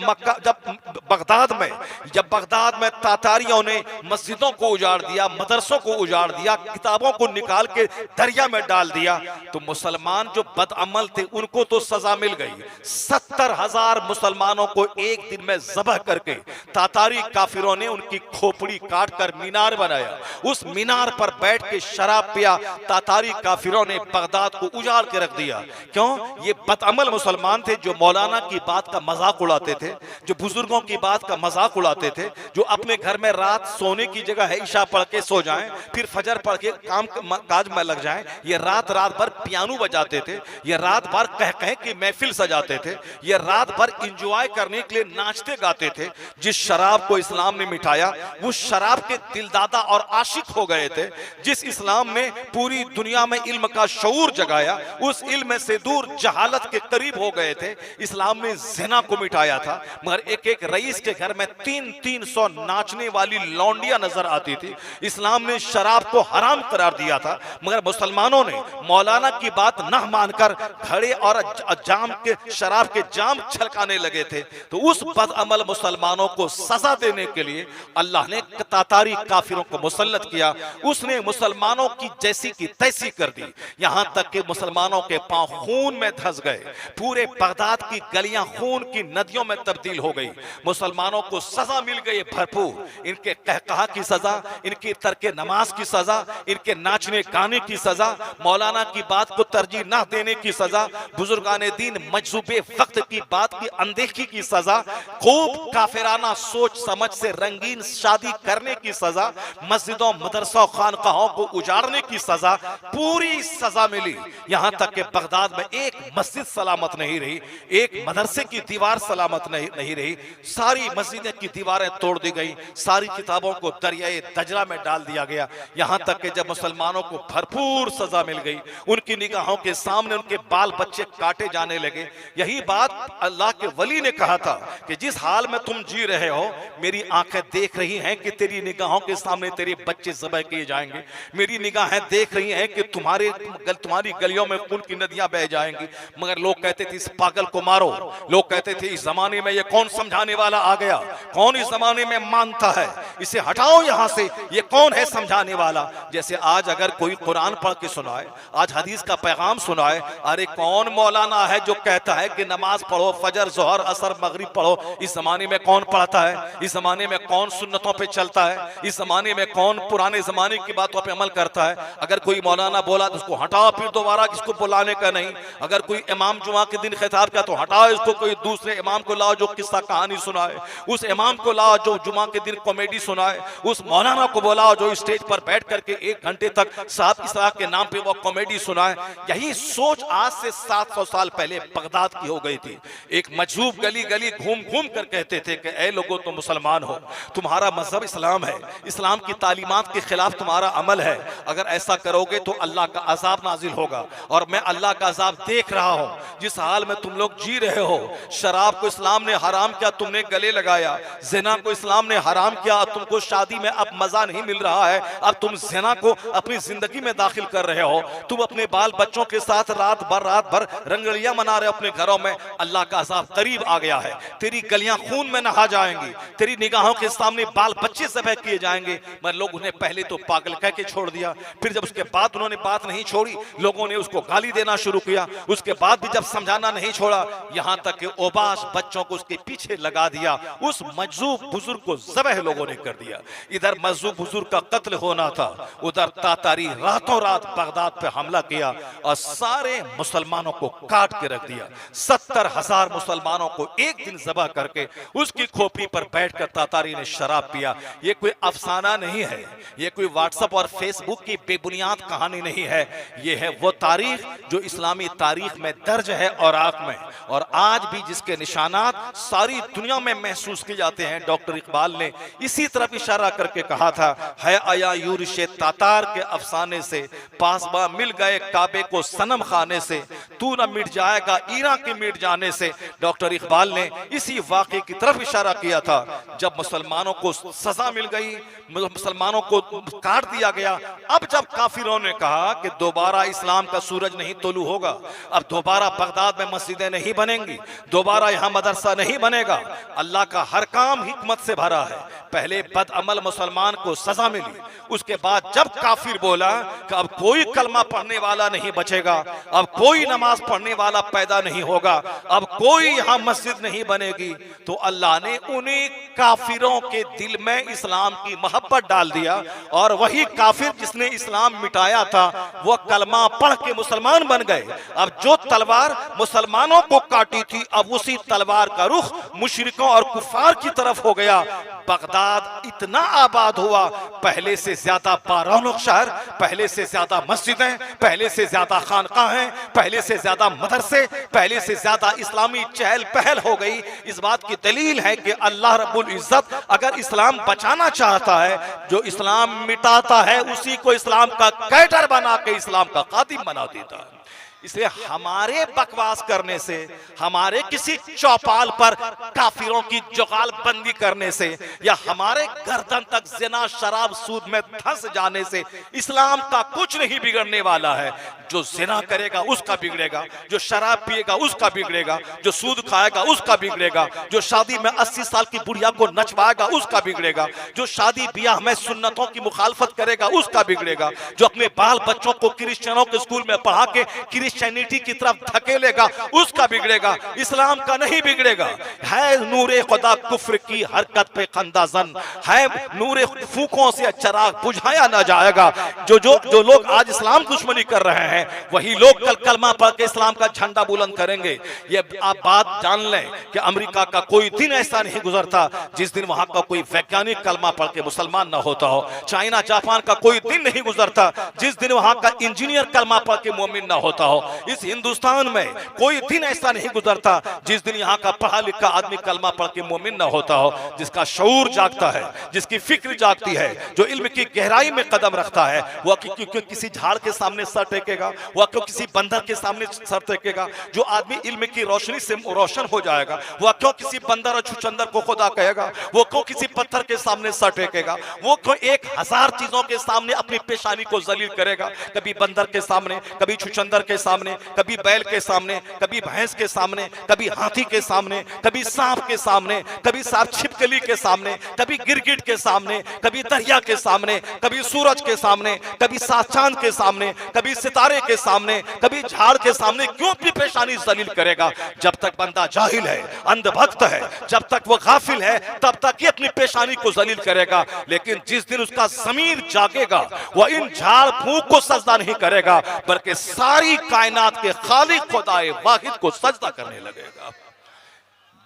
बगदाद में तातारियों ने मस्जिदों को उजाड़ दिया, मदरसों को उजाड़ दिया, किताबों को निकाल के दरिया में डाल दिया, तो मुसलमान जो बदअमल थे उनको तो सजा मिल गई। 70,000 मुसलमानों को एक दिन में ज़बह करके तातारी काफिरों ने उनकी खोपड़ी काट कर मीनार बनाया। उस मीनार पर बैठ के शराब पिया। तातारी काफिरों ने बगदाद को उजाड़ के रख दिया। क्यों? ये बदअमल मुसलमान थे जो मौलाना की बात का मजाक उड़ाते थे, जो बुजुर्गों की बात का मजाक उड़ाते थे, जो अपने घर में रात सोने की जगह है ईशा पढ़ के सो जाएं, फिर फजर पढ़ के काम काज में लग जाएं। ये रात भर पियानो बजाते थे, ये रात भर कह की महफिल सजाते थे, ये रात भर इंजॉय करने के लिए नाचते गाते थे। जिस शराब को इस्लाम ने मिटाया वो शराब के दिलदादा और आशिक हो गए थे। जिस इस्लाम ने पूरी दुनिया में इल्म का शऊर जगाया, उस इल्म से दूर जहालत के करीब हो गए थे। इस्लाम ने ज़िना को मिटाया था, मगर एक एक रईस के घर में 300 नाचने वाली लौंडियां नजर आती थी। इस्लाम ने शराब को हराम करार दिया था, मगर मुसलमानों ने मौलाना की बात न मानकर घड़े और जाम के शराब के जाम छलकाने लगे थे। तो उस बदअमल मुसलमानों को सजा देने के लिए अल्लाह ने तातारी काफिरों को मुसल्लत किया। उसने मुसलमानों की जैसी की तैसी कर दी, यहां तक कि मुसलमानों के पांव खून में धंस गए। पूरे बगदाद की गलियां खून की नदियों में तब्दील हो गई। मुसलमानों को सजा मिल गई भरपूर। इनके कहकहा की सजा, इनकी तर्के नमाज की सजा, इनके नाचने गाने की सजा, मौलाना की बात को तरजीह न देने की सजा, बुजुर्गाने दीन मजसूबे वक्त की बात की अनदेखी की सजा, खूब काफिराना सोच समझ से रंगीन शादी करने की सजा, मस्जिदों मदरसों खानकाहों को उजाड़ने की सजा, पूरी सजा मिली। यहां तक कि बगदाद में एक मस्जिद सलामत नहीं रही, एक मदरसे की दीवार सलामत नहीं रही। सारी मस्जिदें की दीवारें तोड़ दी गई, सारी किताबों को दरियाए दजरा में डाल दिया गया। यहां तक कि जब मुसलमानों को भरपूर सजा मिल गई, उनकी निगाहों के सामने उनके बाल बच्चे काटे जाने लगे। यही बात अल्लाह के वली ने कहा था कि जिस हाल में तुम जी रहे हो, मेरी आंखें देख रही हैं कि तेरी निगाहों के सामने तेरे बच्चे ज़बह किए जाएंगे। मेरी निगाहें देख रही हैं कि तुम्हारी गलियों में खून की नदियां बह जाएंगी। मगर लोग कहते थे इस पागल को मारो, लोग कहते थे इस जमाने में ये कौन समझाने वाला आ गया, कौन इस जमाने में मानता है, इसे हटाओ यहां से, ये कौन है समझाने वाला। जैसे आज अगर कोई कुरान पढ़ के सुनाए, आज हदीस का पैगाम सुनाए, अरे कौन मौलाना है जो कहता है कि नमाज पढ़ो, फजर जोहर असर मगरिब पढ़ो, इस जमाने जमाने में कौन पढ़ता है, इस जमाने में कौन सुन्नतों पे चलता है, इस जमाने में कौन पुराने जमाने की बातों पे अमल करता है। अगर कोई मौलाना बोला तो उसको हटाओ, फिर दोबारा इसको बुलाने का नहीं। अगर कोई इमाम जुमा के दिन खिताब किया तो हटाओ इसको, कोई दूसरे इमाम को लाओ जो किस्सा कहानी सुनाए, उस इमाम को लाओ जो जुमा के दिन कॉमेडी सुनाए, उस मौलाना को बुलाओ जो स्टेज पर बैठ करके 1 घंटे तक साहब इसलाह के नाम पे वो कॉमेडी सुनाए। यही सोच आज से 700 साल पहले बगदाद की हो गई थी। एक मजहूब गली गली घूम घूम कर कहते थे कि ऐ लोगों तुम मुसलमान हो, तुम्हारा मजहब इस्लाम है, इस्लाम की तालीमात के खिलाफ तुम्हारा अमल है, अगर ऐसा करोगे तो अल्लाह का अजाब नाजिल होगा। और मैं अल्लाह का अजाब देख रहा हूं, जिस हाल में तुम लोग जी रहे हो। शराब को इस्लाम ने हराम किया, तुमने गले लगाया। जिना को इस्लाम ने हराम किया, तुमको शादी में अब मजा नहीं मिल रहा है, अब तुम जिना को अपनी जिंदगी में दाखिल कर रहे हो। तुम अपने बाल बच्चों के साथ रात भर रंगलियां मना रहे हो अपने घरों में। अल्लाह का अजाब करीब आ गया है, तेरी गलियां खून में नहा जाएंगी, तेरी निगाहों के सामने बाल बच्चे ज़बह किए जाएंगे। मगर लोग उन्हें पहले तो पागल कह के छोड़ दिया, फिर जब उसके बाद उन्होंने बात नहीं छोड़ी, लोगों ने उसको गाली देना शुरू किया। उसके बाद भी जब समझाना नहीं छोड़ा, यहां तक कि ओबाश बच्चों को उसके पीछे लगा दिया। उस मजलूम बुजुर्ग को ज़बह लोगों ने कर दिया। इधर मजलूम बुजुर्ग का कत्ल होना था, उधर तातारी रातों रात बगदाद पे हमला किया और सारे मुसलमानों को काट के रख दिया। 70,000 मुसलमानों को एक दिन ज़बह करके उसकी खोपड़ी पर बैठकर तातारी ने शराब पिया। ये कोई अफसाना नहीं है, ये कोई व्हाट्सएप और फेसबुक की बेबुनियाद कहानी नहीं है, ये है वो तारीख जो इस्लामी तारीख में दर्ज है औराक में, और आज भी जिसके निशानात सारी दुनिया में महसूस किए जाते हैं। डॉक्टर इकबाल ने इसी तरफ इशारा करके कहा था, है आया यूरिशे तातार के अफसाने से, पासबा मिल गए काबे को सनम खाने से, तू न मिट जाएगा ईरान के मिट जाने से। डॉक्टर इकबाल ने इसी वाक़े की तरफ इशारा किया था। जब मुसलमानों को सजा मिल गई, मुसलमानों को काट दिया गया, अब जब काफिरों ने कहा कि दोबारा इस्लाम का सूरज नहीं तुलू होगा, अब दोबारा बगदाद में मस्जिदें नहीं बनेंगी, दोबारा यहाँ मदरसा नहीं बनेगा, अल्लाह का हर काम हिकमत से भरा है। पहले बदअमल मुसलमान को सजा मिली, उसके बाद जब काफिर बोला कि अब कोई कलमा पढ़ने वाला नहीं बचेगा, अब कोई नमाज पढ़ने वाला पैदा नहीं होगा, अब कोई यहाँ मस्जिद नहीं बनेगी, तो अल्लाह ने उन्हीं काफिरों के दिल में इस्लाम की मोहब्बत डाल दिया। और वही काफिर जिसने इस्लाम मिटाया था वो कलमा पढ़ के मुसलमान बन गए। अब जो तलवार मुसलमानों को काटी थी, अब उसी तलवार का रुख मुशरिकों और कुफार की तरफ हो गया। बगदाद इतना आबाद हुआ, पहले से ज्यादा बारौनक शहर, पहले से ज्यादा मस्जिदें, पहले से ज्यादा खानकाहें, पहले से ज्यादा मदरसे, पहले से ज्यादा इस्लामी चहल पहल हो गई। इस बात की दलील है कि अल्लाह रब्बुल इज्जत अगर इस्लाम बचाना चाहता है, जो इस्लाम मिटाता है उसी को इस्लाम का कैडर बना के इस्लाम का खादिम बना देता है। इसलिए हमारे बकवास करने से, हमारे किसी चौपाल पर काफिरों की जुगाल बंदी करने से, या हमारे गर्दन तक जिना शराब सूद में धंस जाने से इस्लाम का कुछ नहीं बिगड़ने वाला है। जो जिना करेगा उसका बिगड़ेगा, जो शराब पिएगा उसका बिगड़ेगा, जो सूद खाएगा उसका बिगड़ेगा, जो शादी में 80 साल की बुढ़िया को नचवाएगा उसका बिगड़ेगा, जो शादी ब्याह में सुन्नतों की मुखालफत करेगा उसका बिगड़ेगा, जो अपने बाल बच्चों को क्रिश्चियनों के स्कूल में पढ़ा के क्रिश्चियनिटी की तरफ धकेलेगा उसका बिगड़ेगा, इस्लाम का नहीं बिगड़ेगा। है नूरे खुदा कुफ्र की हरकत पे खंदाजन, है नूरे फूकों से चराग बुझाया ना जाएगा। जो लोग आज इस्लाम दुश्मनी कर रहे हैं वही लोग कल कलमा पढ़ के इस्लाम का झंडा बुलंद करेंगे। ये आप बात जान लें कि अमेरिका का कोई दिन ऐसा नहीं गुजरता जिस दिन वहां का कोई वैज्ञानिक कलमा पढ़ के मुसलमान ना होता हो। चाइना जापान का कोई दिन नहीं गुजरता जिस दिन वहां का इंजीनियर कलमा पढ़ के मोमिन ना होता हो। इस हिंदुस्तान में कोई दिन ऐसा नहीं गुजरता जिस दिन यहाँ का पढ़ा लिखा आदमी कलमा पढ़ के मोमिन ना होता हो। जिसका शऊर जागता है, जिसकी फिक्र जागती है, जो इल्म की गहराई में कदम रखता है, वह क्यों किसी झाड़ के सामने सर टेकेगा, वह क्यों किसी बंदर के सामने सर टेकेगा। जो आदमी इल्म की रोशनी से रोशन हो जाएगा वह क्यों किसी बंदर और छुचंदर को खुदा कहेगा, वो क्यों किसी पत्थर के सामने सर टेकेगा, वो क्यों 1000 चीजों के सामने अपनी पेशानी को जलील करेगा। कभी बंदर के सामने, कभी छुचंदर के सामने, कभी बैल के सामने, कभी भैंस के सामने, कभी हाथी के सामने, कभी सांप के सामने, कभी सांप छिपकली के सामने, कभी गिरगिट के सामने, कभी दरिया के सामने, कभी सूरज के सामने, कभी चांद के सामने, कभी सितारे के सामने, कभी झाड़ के सामने क्यों अपनी पेशानी जलील करेगा? जब तक बंदा जाहिल है, अंधभक्त है, जब तक वो गाफिल है, तब तक ही अपनी पेशानी को जलील करेगा। लेकिन जिस दिन उसका ज़मीर जागेगा, वो इन झाड़ फूंक को सजदा नहीं करेगा, बल्कि सारी कायनात के खालिक खुदाए वाहिद को सजदा करने लगेगा।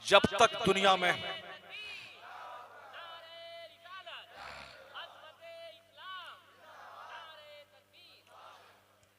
जब तक दुनिया में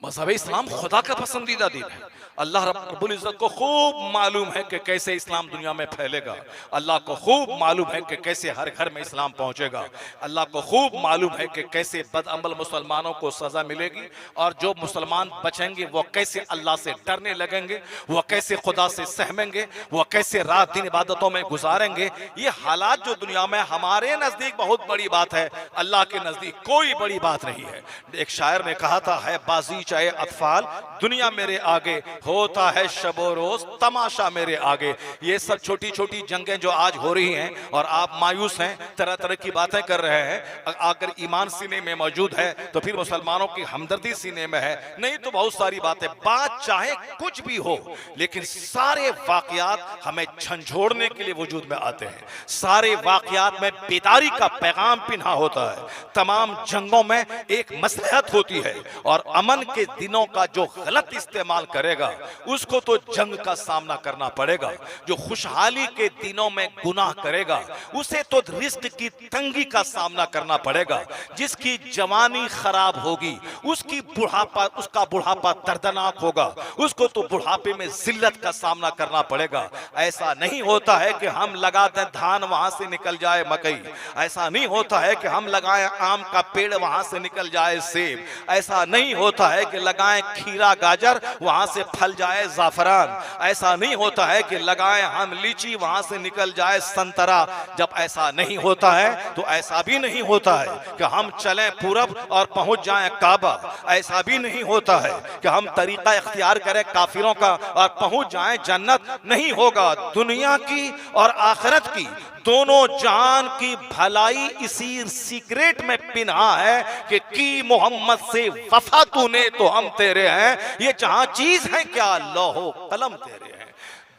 मज़हब इस्लाम खुदा का पसंदीदा दीन है। अल्लाह रब्बुल इज़्ज़त को खूब मालूम है कि कैसे इस्लाम दुनिया में फैलेगा। अल्लाह को खूब मालूम है कि कैसे हर घर में इस्लाम पहुंचेगा। अल्लाह को खूब मालूम है कि कैसे बदअमल मुसलमानों को सज़ा मिलेगी और जो मुसलमान बचेंगे वो कैसे अल्लाह से डरने लगेंगे, वो कैसे खुदा से सहमेंगे, वो कैसे रात दिन इबादतों में गुजारेंगे। ये हालात जो दुनिया में हमारे नज़दीक बहुत बड़ी बात है, अल्लाह के नज़दीक कोई बड़ी बात नहीं है। एक शायर ने कहा था, है बाजी चाहे अतफाल, दुनिया मेरे आगे, होता है शबो रोज तमाशा मेरे आगे। ये सब छोटी छोटी जंगें जो आज हो रही हैं और आप मायूस हैं, तरह तरह की बातें कर रहे हैं, अगर ईमान सीने में मौजूद है तो फिर मुसलमानों की हमदर्दी सीने में है, नहीं तो बहुत सारी बातें, बात चाहे कुछ भी हो, लेकिन सारे वाकयात हमें झंझोड़ने के लिए वजूद में आते हैं। सारे वाकयात में बेदारी का पैगाम पिन्हा होता है। तमाम जंगों में एक मसलहत होती है और अमन के दिनों का जो गलत इस्तेमाल करेगा उसको तो जंग का सामना करना पड़ेगा। जो खुशहाली के दिनों में गुनाह करेगा उसे तो रिस्क की तंगी का सामना करना पड़ेगा। जिसकी जवानी खराब होगी उसका बुढ़ापा दर्दनाक होगा, उसको तो बुढ़ापे में जिल्लत का सामना करना पड़ेगा। ऐसा नहीं होता है कि हम लगा दें धान वहां से निकल जाए मकई, ऐसा नहीं होता है कि हम लगाएं आम का पेड़ वहां से निकल जाए सेब, ऐसा नहीं होता है कि लगाएं खीरा गाजर वहां से फल जाए जाफरान, ऐसा नहीं होता है कि लगाएं हम लीची वहां से निकल जाए संतरा। जब ऐसा नहीं होता है तो ऐसा भी नहीं होता है कि हम चलें पूरब और पहुंच जाएं काबा, ऐसा भी नहीं होता है कि हम तरीका इख्तियार करें काफिरों का और पहुंच जाएं जन्नत। नहीं होगा। दुनिया की और आखिरत की दोनों जहान की भलाई इसी सीक्रेट में पिन्हा है कि मोहम्मद से वफा तूने तो हम तेरे हैं। ये जहां चीज है क्या, लौहो कलम तेरे हैं।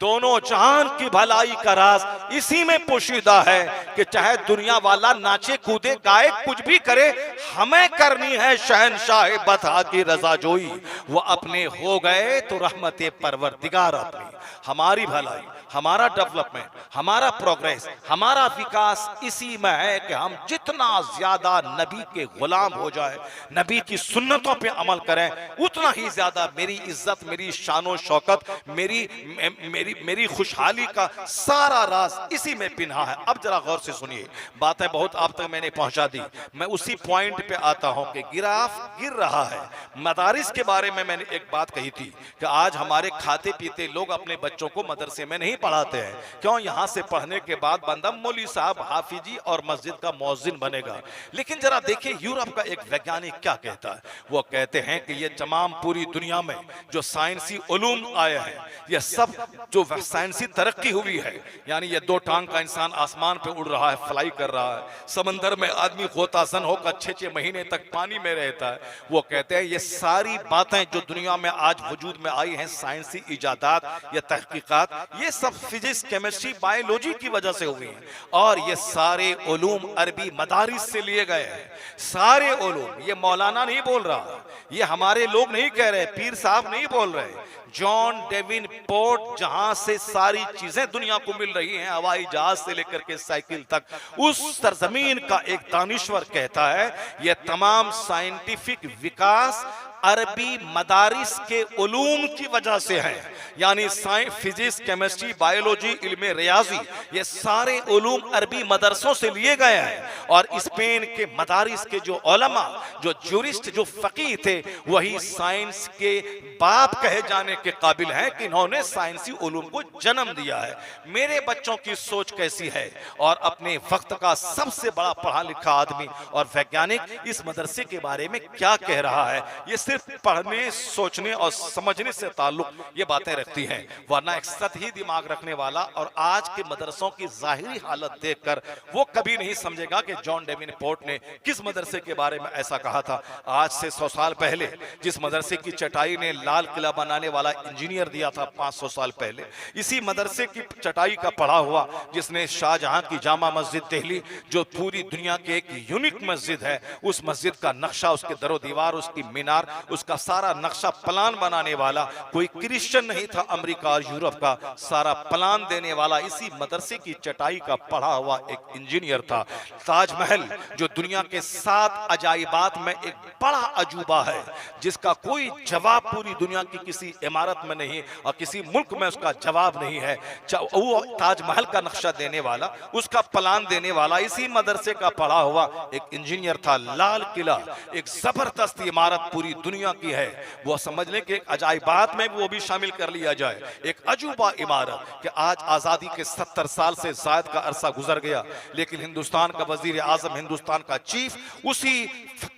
दोनों जहान की भलाई का राज इसी में पोशीदा है कि चाहे दुनिया वाला नाचे कूदे गाए कुछ भी करे, हमें करनी है शहनशाह बता की रजा जोई। वो अपने हो गए तो रहमत परवरदिगार अपनी। हमारी भलाई, हमारा डेवलपमेंट, हमारा प्रोग्रेस, हमारा विकास इसी में है कि हम जितना ज्यादा नबी के गुलाम हो जाए, नबी की सुन्नतों पे अमल करें, उतना ही ज्यादा मेरी इज्जत, मेरी शानो शौकत, मेरी खुशहाली का सारा राज इसी में पिन्हा है। अब जरा गौर से सुनिए, बातें बहुत आप तक मैंने पहुंचा दी, मैं उसी पॉइंट पे आता हूं कि गिराफ गिर रहा है। मदारिस के बारे में मैंने एक बात कही थी कि आज हमारे खाते पीते लोग अपने बच्चों को मदरसे में नहीं पढ़ाते हैं। क्यों? यहां से पढ़ने के बाद बंदा मौलवी साहब, हाफिजी और मस्जिद का मौजिन बनेगा। लेकिन जरा देखिए यूरोप का एक वैज्ञानिक क्या कहता है। वो कहते हैं कि ये तमाम पूरी दुनिया में जो साइंसी उलूम आए हैं, ये सब जो साइंसी तरक्की हुई है, यानी ये दो टांग का इंसान आसमान पे उड़ रहा है, फ्लाई कर रहा है, समंदर में आदमी गोतासन होकर 6-6 महीने तक पानी में रहता है, वो कहते हैं ये सारी बातें जो दुनिया में आज वजूद में आई हैं, साइंसी इजादात या तहकीकात, ये सब फिजिक्स, केमिस्ट्री, बायोलॉजी की वजह से हुई हैं। और ये सारे उलूम अरबी मदारिस से लिए गए हैं। सारे उलूम, ये मौलाना नहीं बोल रहा, ये हमारे लोग नहीं कह रहे, पीर साहब नहीं बोल रहे, जॉन डेविन पोर्ट जहां से सारी चीजें दुनिया को मिल रही हैं, हवाई जहाज से लेकर के साइकिल तक, उस सरजमीन का एक दानिश्वर कहता है यह तमाम साइंटिफिक विकास अरबी मदारिस के उलूम की वजह से है। यानी फिजिक्स, केमिस्ट्री, बायोलॉजी, इल्म रियाजी, ये सारे उलूम अरबी मदरसों से लिए गए हैं। और स्पेन के मदारिस के जो उलमा, जो ज्यूरिस्ट, जो फकीह थे, वही साइंस के बाप कहे जाने के काबिल हैं कि इन्होंने साइंसी उलूम को जन्म दिया है। मेरे बच्चों की सोच कैसी है और अपने वक्त का सबसे बड़ा पढ़ा लिखा आदमी और वैज्ञानिक इस मदरसे के बारे में क्या कह रहा है, ये सिर्फ पढ़ने, सोचने और समझने से ताल्लुक ये बातें रखती हैं, वरना एक सतही दिमाग रखने वाला और आज के मदरसों की जाहिरी हालत देखकर वो कभी नहीं समझेगा कि जॉन डेवनपोर्ट ने किस मदरसे के बारे में ऐसा कहा था। आज से 100 साल पहले जिस मदरसे की चटाई ने लाल किला बनाने वाला इंजीनियर दिया था 500 साल पहले, इसी मदरसे की चटाई का पढ़ा हुआ जिसने शाहजहां की जामा मस्जिद दिल्ली, जो पूरी दुनिया की एक यूनिक मस्जिद है, उस मस्जिद का नक्शा, उसके दरो दीवार, उसकी मीनार, उसका सारा नक्शा प्लान बनाने वाला कोई क्रिश्चियन नहीं था, अमेरिका और यूरोप का सारा प्लान देने वाला इसी मदरसे की चटाई का पढ़ा हुआ एक इंजीनियर था। ताजमहल जो दुनिया के 7 अजाइबात में एक बड़ा अजूबा है, जिसका कोई जवाब पूरी दुनिया की किसी इमारत में नहीं और किसी मुल्क में उसका जवाब नहीं है, वो ताजमहल का नक्शा देने वाला, उसका प्लान देने वाला इसी मदरसे का पढ़ा हुआ एक इंजीनियर था। लाल किला एक जबरदस्त इमारत पूरी दुनिया की है, वो समझ लें कि अजाइबात में वो भी शामिल कर लिया जाए, एक अजूबा इमारत कि आज आजादी के 70 साल से जायद का अरसा गुजर गया, लेकिन हिंदुस्तान का वजीर आजम, हिंदुस्तान का चीफ, उसी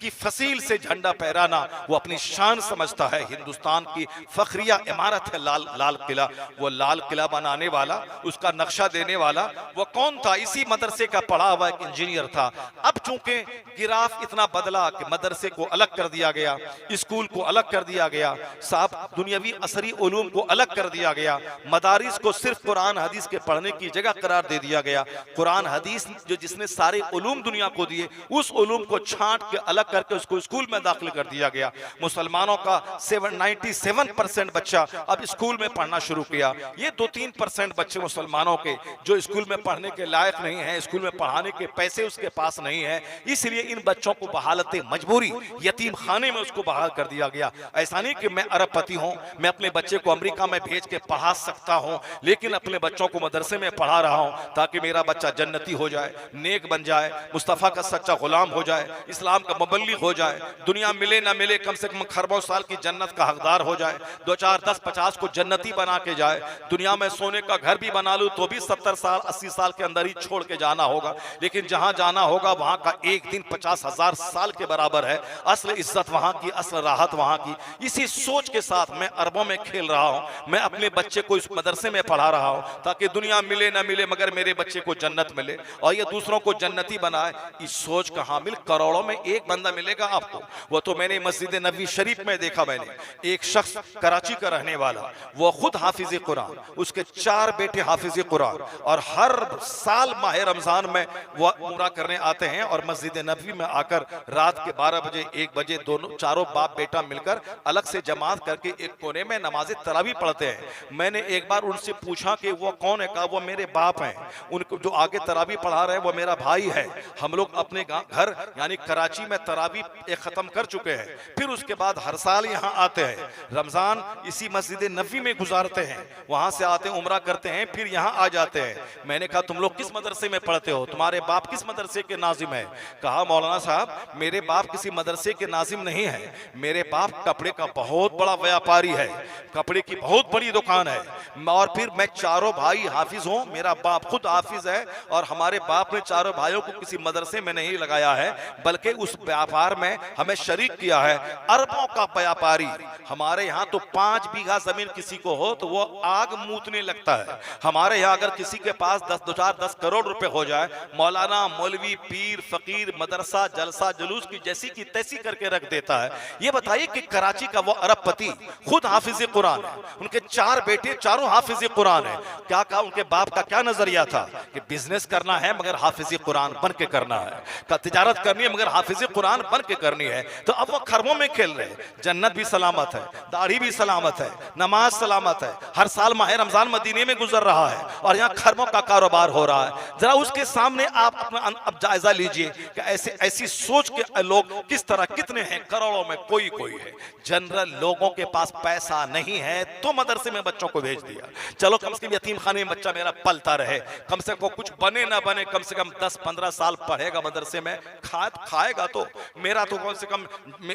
की फसील से झंडा फहराना वो अपनी शान समझता है। हिंदुस्तान की फखरिया इमारत है लाल किला। वो लाल किला बनाने वाला, उसका नक्शा देने वाला वो कौन था? इसी मदरसे का पढ़ा हुआ एक इंजीनियर था। अब चूंकि गिराफ इतना बदला कि मदरसे को अलग कर दिया गया, स्कूल को अलग कर दिया गया, साहब दुनियावी असरी उलूम को अलग कर दिया गया, मदारिस को सिर्फ कुरान हदीस के पढ़ने की जगह करार दे दिया गया। कुरान हदीस जो जिसने सारे उलूम दुनिया को दिए, उस उलूम को छांट के अलग करके उसको स्कूल में दाखिल कर दिया गया। मुसलमानों का 97% बच्चा अब स्कूल में पढ़ना शुरू किया। ये 2-3% बच्चे मुसलमानों के जो स्कूल में पढ़ने के लायक नहीं है, स्कूल में पढ़ाने के पैसे उसके पास नहीं है, इसलिए इन बच्चों को बहालत मजबूरी यतीम खाने में उसको बहाल कर दिया गया। ऐसा नहीं कि मैं अरबपति हूं, मैं अपने बच्चे को अमेरिका में भेज के पढ़ा सकता हूं, लेकिन अपने बच्चों को मदरसे में पढ़ा रहा हूं ताकि मेरा बच्चा जन्नती हो जाए, नेक बन जाए, मुस्तफा का सच्चा गुलाम हो जाए, इस्लाम का मुबल्लिग हो जाए, दुनिया मिले ना मिले कम से कम खरबों साल की जन्नत का हकदार हो जाए, 2, 4, 10, 50 को जन्नती बना के जाए। दुनिया में सोने का घर भी बना लूं तो भी 70 साल 80 साल के अंदर ही छोड़ के जाना होगा, लेकिन जहां जाना होगा वहां का एक दिन 50,000 साल के बराबर है। असल इज्जत वहां की, असल राहत वहां की। इसी सोच के साथ मैं अरबों में खेल रहा हूं। मैं अपने बच्चे को इस मदरसे में पढ़ा रहा हूं ताकि दुनिया मिले ना मिले मगर मेरे बच्चे को जन्नत मिले और ये दूसरों को जन्नती बनाए। इस सोच का हामिल करोड़ों में एक बंदा मिलेगा आपको। वो तो मैंने मस्जिद नबी शरीफ में देखा, मैंने एक शख्स कराची का रहने वाला, वो खुद हाफिज कुरान, उसके 4 बेटे हाफिज कुरान, और हर साल माह रमजान में वो उम्रा करने आते हैं और मस्जिद नबी में आकर रात के 12 बजे 1 बजे दोनों चारों बाप बेटा मिलकर अलग से जमात करके एक कोने में नमाज तरावी पढ़ते हैं। मैंने एक बार उनसे पूछा कि वो कौन है? कहा वो मेरे बाप हैं, उनको जो आगे तरावी पढ़ा रहे हैं वो मेरा भाई है। हम लोग अपने घर यानी कराची में तरावी खत्म कर चुके हैं, फिर उसके बाद हर साल यहाँ आते हैं, रमजान इसी मस्जिद नबी में गुजारते हैं, वहां से आते हैं, उम्रा करते हैं, फिर यहाँ आ जाते हैं। मैंने कहा तुम लोग किस मदरसे में पढ़ते हो? तुम्हारे बाप किस मदरसे के नाजिम है? कहा मौलाना साहब मेरे बाप किसी मदरसे के नाजिम नहीं है, मेरे बाप कपड़े का बहुत बड़ा व्यापारी है, कपड़े की बहुत बड़ी दुकान है, और फिर मैं चारों भाई हाफिज हूँ, मेरा बाप खुद हाफिज है और हमारे बाप ने चारों भाइयों को किसी मदरसे में नहीं लगाया है बल्कि उस व्यापार में हमें शरीक किया है। अरबों का व्यापारी, हमारे यहाँ तो 5 बीघा जमीन किसी को हो तो वो आग मूतने लगता है। हमारे यहाँ अगर किसी के पास 10 करोड़ रुपए हो जाए, मौलाना, मौलवी, पीर, फकीर, मदरसा, जलसा, जुलूस की जैसी की तैसी करके रख देता है। ये बताइए कि कराची का वो अरबपति खुद हाफिज कुरान है, उनके 4 बेटे चारों हाफिज कुरान है। क्या कहा उनके बाप का क्या नजरिया था कि बिजनेस करना है मगर हाफिज कुरान बन के करना है, का तिजारत करनी है मगर हाफिज कुरान बन के करनी है। तो अब वो खरबों में खेल रहे हैं। जन्नत भी सलामत है, दाढ़ी भी सलामत है, नमाज सलामत है, हर साल माह रमजान मदीने में गुजर रहा है और यहाँ खरबों का कारोबार हो रहा है। जरा उसके सामने आप अपना अब जायजा लीजिए कि ऐसी सोच के लोग किस तरह, कितने हैं? करोड़ों में कोई है। जनरल लोगों के पास पैसा नहीं है तो मदरसे में बच्चों को भेज दिया, चलो कम से कम यतीम खाने में बच्चा मेरा पलता रहे, कम से कम कुछ बने ना बने, कम से कम 10-15 साल पढ़ेगा मदरसे में, खाएगा तो मेरा तो कम से कम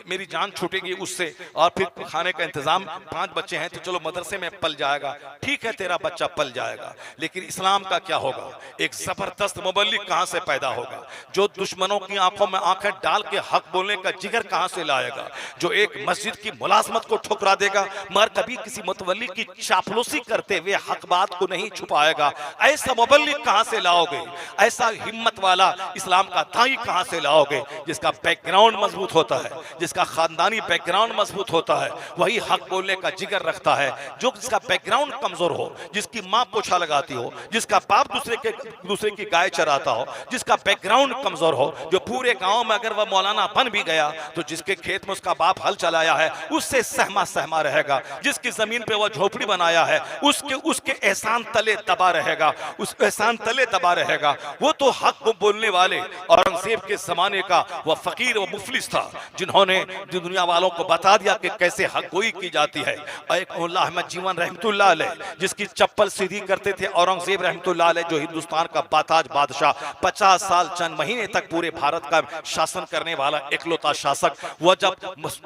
मेरी जान छूटेगी उससे, और फिर खाने का इंतजाम, 5 बच्चे हैं तो चलो मदरसे में पल जाएगा, ठीक है तेरा बच्चा पल जाएगा। लेकिन इस्लाम का क्या होगा? एक जबरदस्त मुबल्लिग कहां से पैदा होगा जो दुश्मनों की आंखों में आंखें डाल के हक बोलने का जिगर कहां से लाएगा? जो एक मस्जिद की मुलाजमत को ठुकरा देगा मगर कभी किसी मुतवल्ली की चापलूसी करते हुए हक बात को नहीं छुपाएगा, ऐसा मुबल्लिग कहां से लाओगे? ऐसा हिम्मत वाला इस्लाम का दाई कहां से लाओगे? जिसका बैकग्राउंड मजबूत होता है, जिसका खानदानी बैकग्राउंड मजबूत होता है, वही हक बोलने का जिगर रखता है। जो जिसका बैकग्राउंड कमजोर हो, जिसकी माँ पोछा लगाती हो, जिसका बाप दूसरे की गाय चराता हो, जिसका बैकग्राउंड कमजोर हो, जो पूरे गांव में अगर वह मौलाना बन भी गया तो जिसके खेत में उसका बाप हल चलाया है उससे सहमा सहमा रहेगा, जिसकी जमीन पे वह झोपड़ी बनाया है उसके एहसान तले दबा रहेगा, उस एहसान तले दबा रहेगा। वो तो हक को बोलने वाले औरंगजेब के जमाने का वह फकीर व मुफलिस था जिन्होंने दुनिया वालों को बता दिया कि कैसे हक गोई की जाती है। एक मुल्ला अहमद जीवन रहमतुल्लाह अलैह जिसकी चप्पल सीधी करते थे औरंगजेब रहमतुल्लाह अलैह, जो हिंदुस्तान का बाताज बादशाह 50 साल चंद महीने तक पूरे भारत का शासन करने वाला इकलौता शासक, वह जब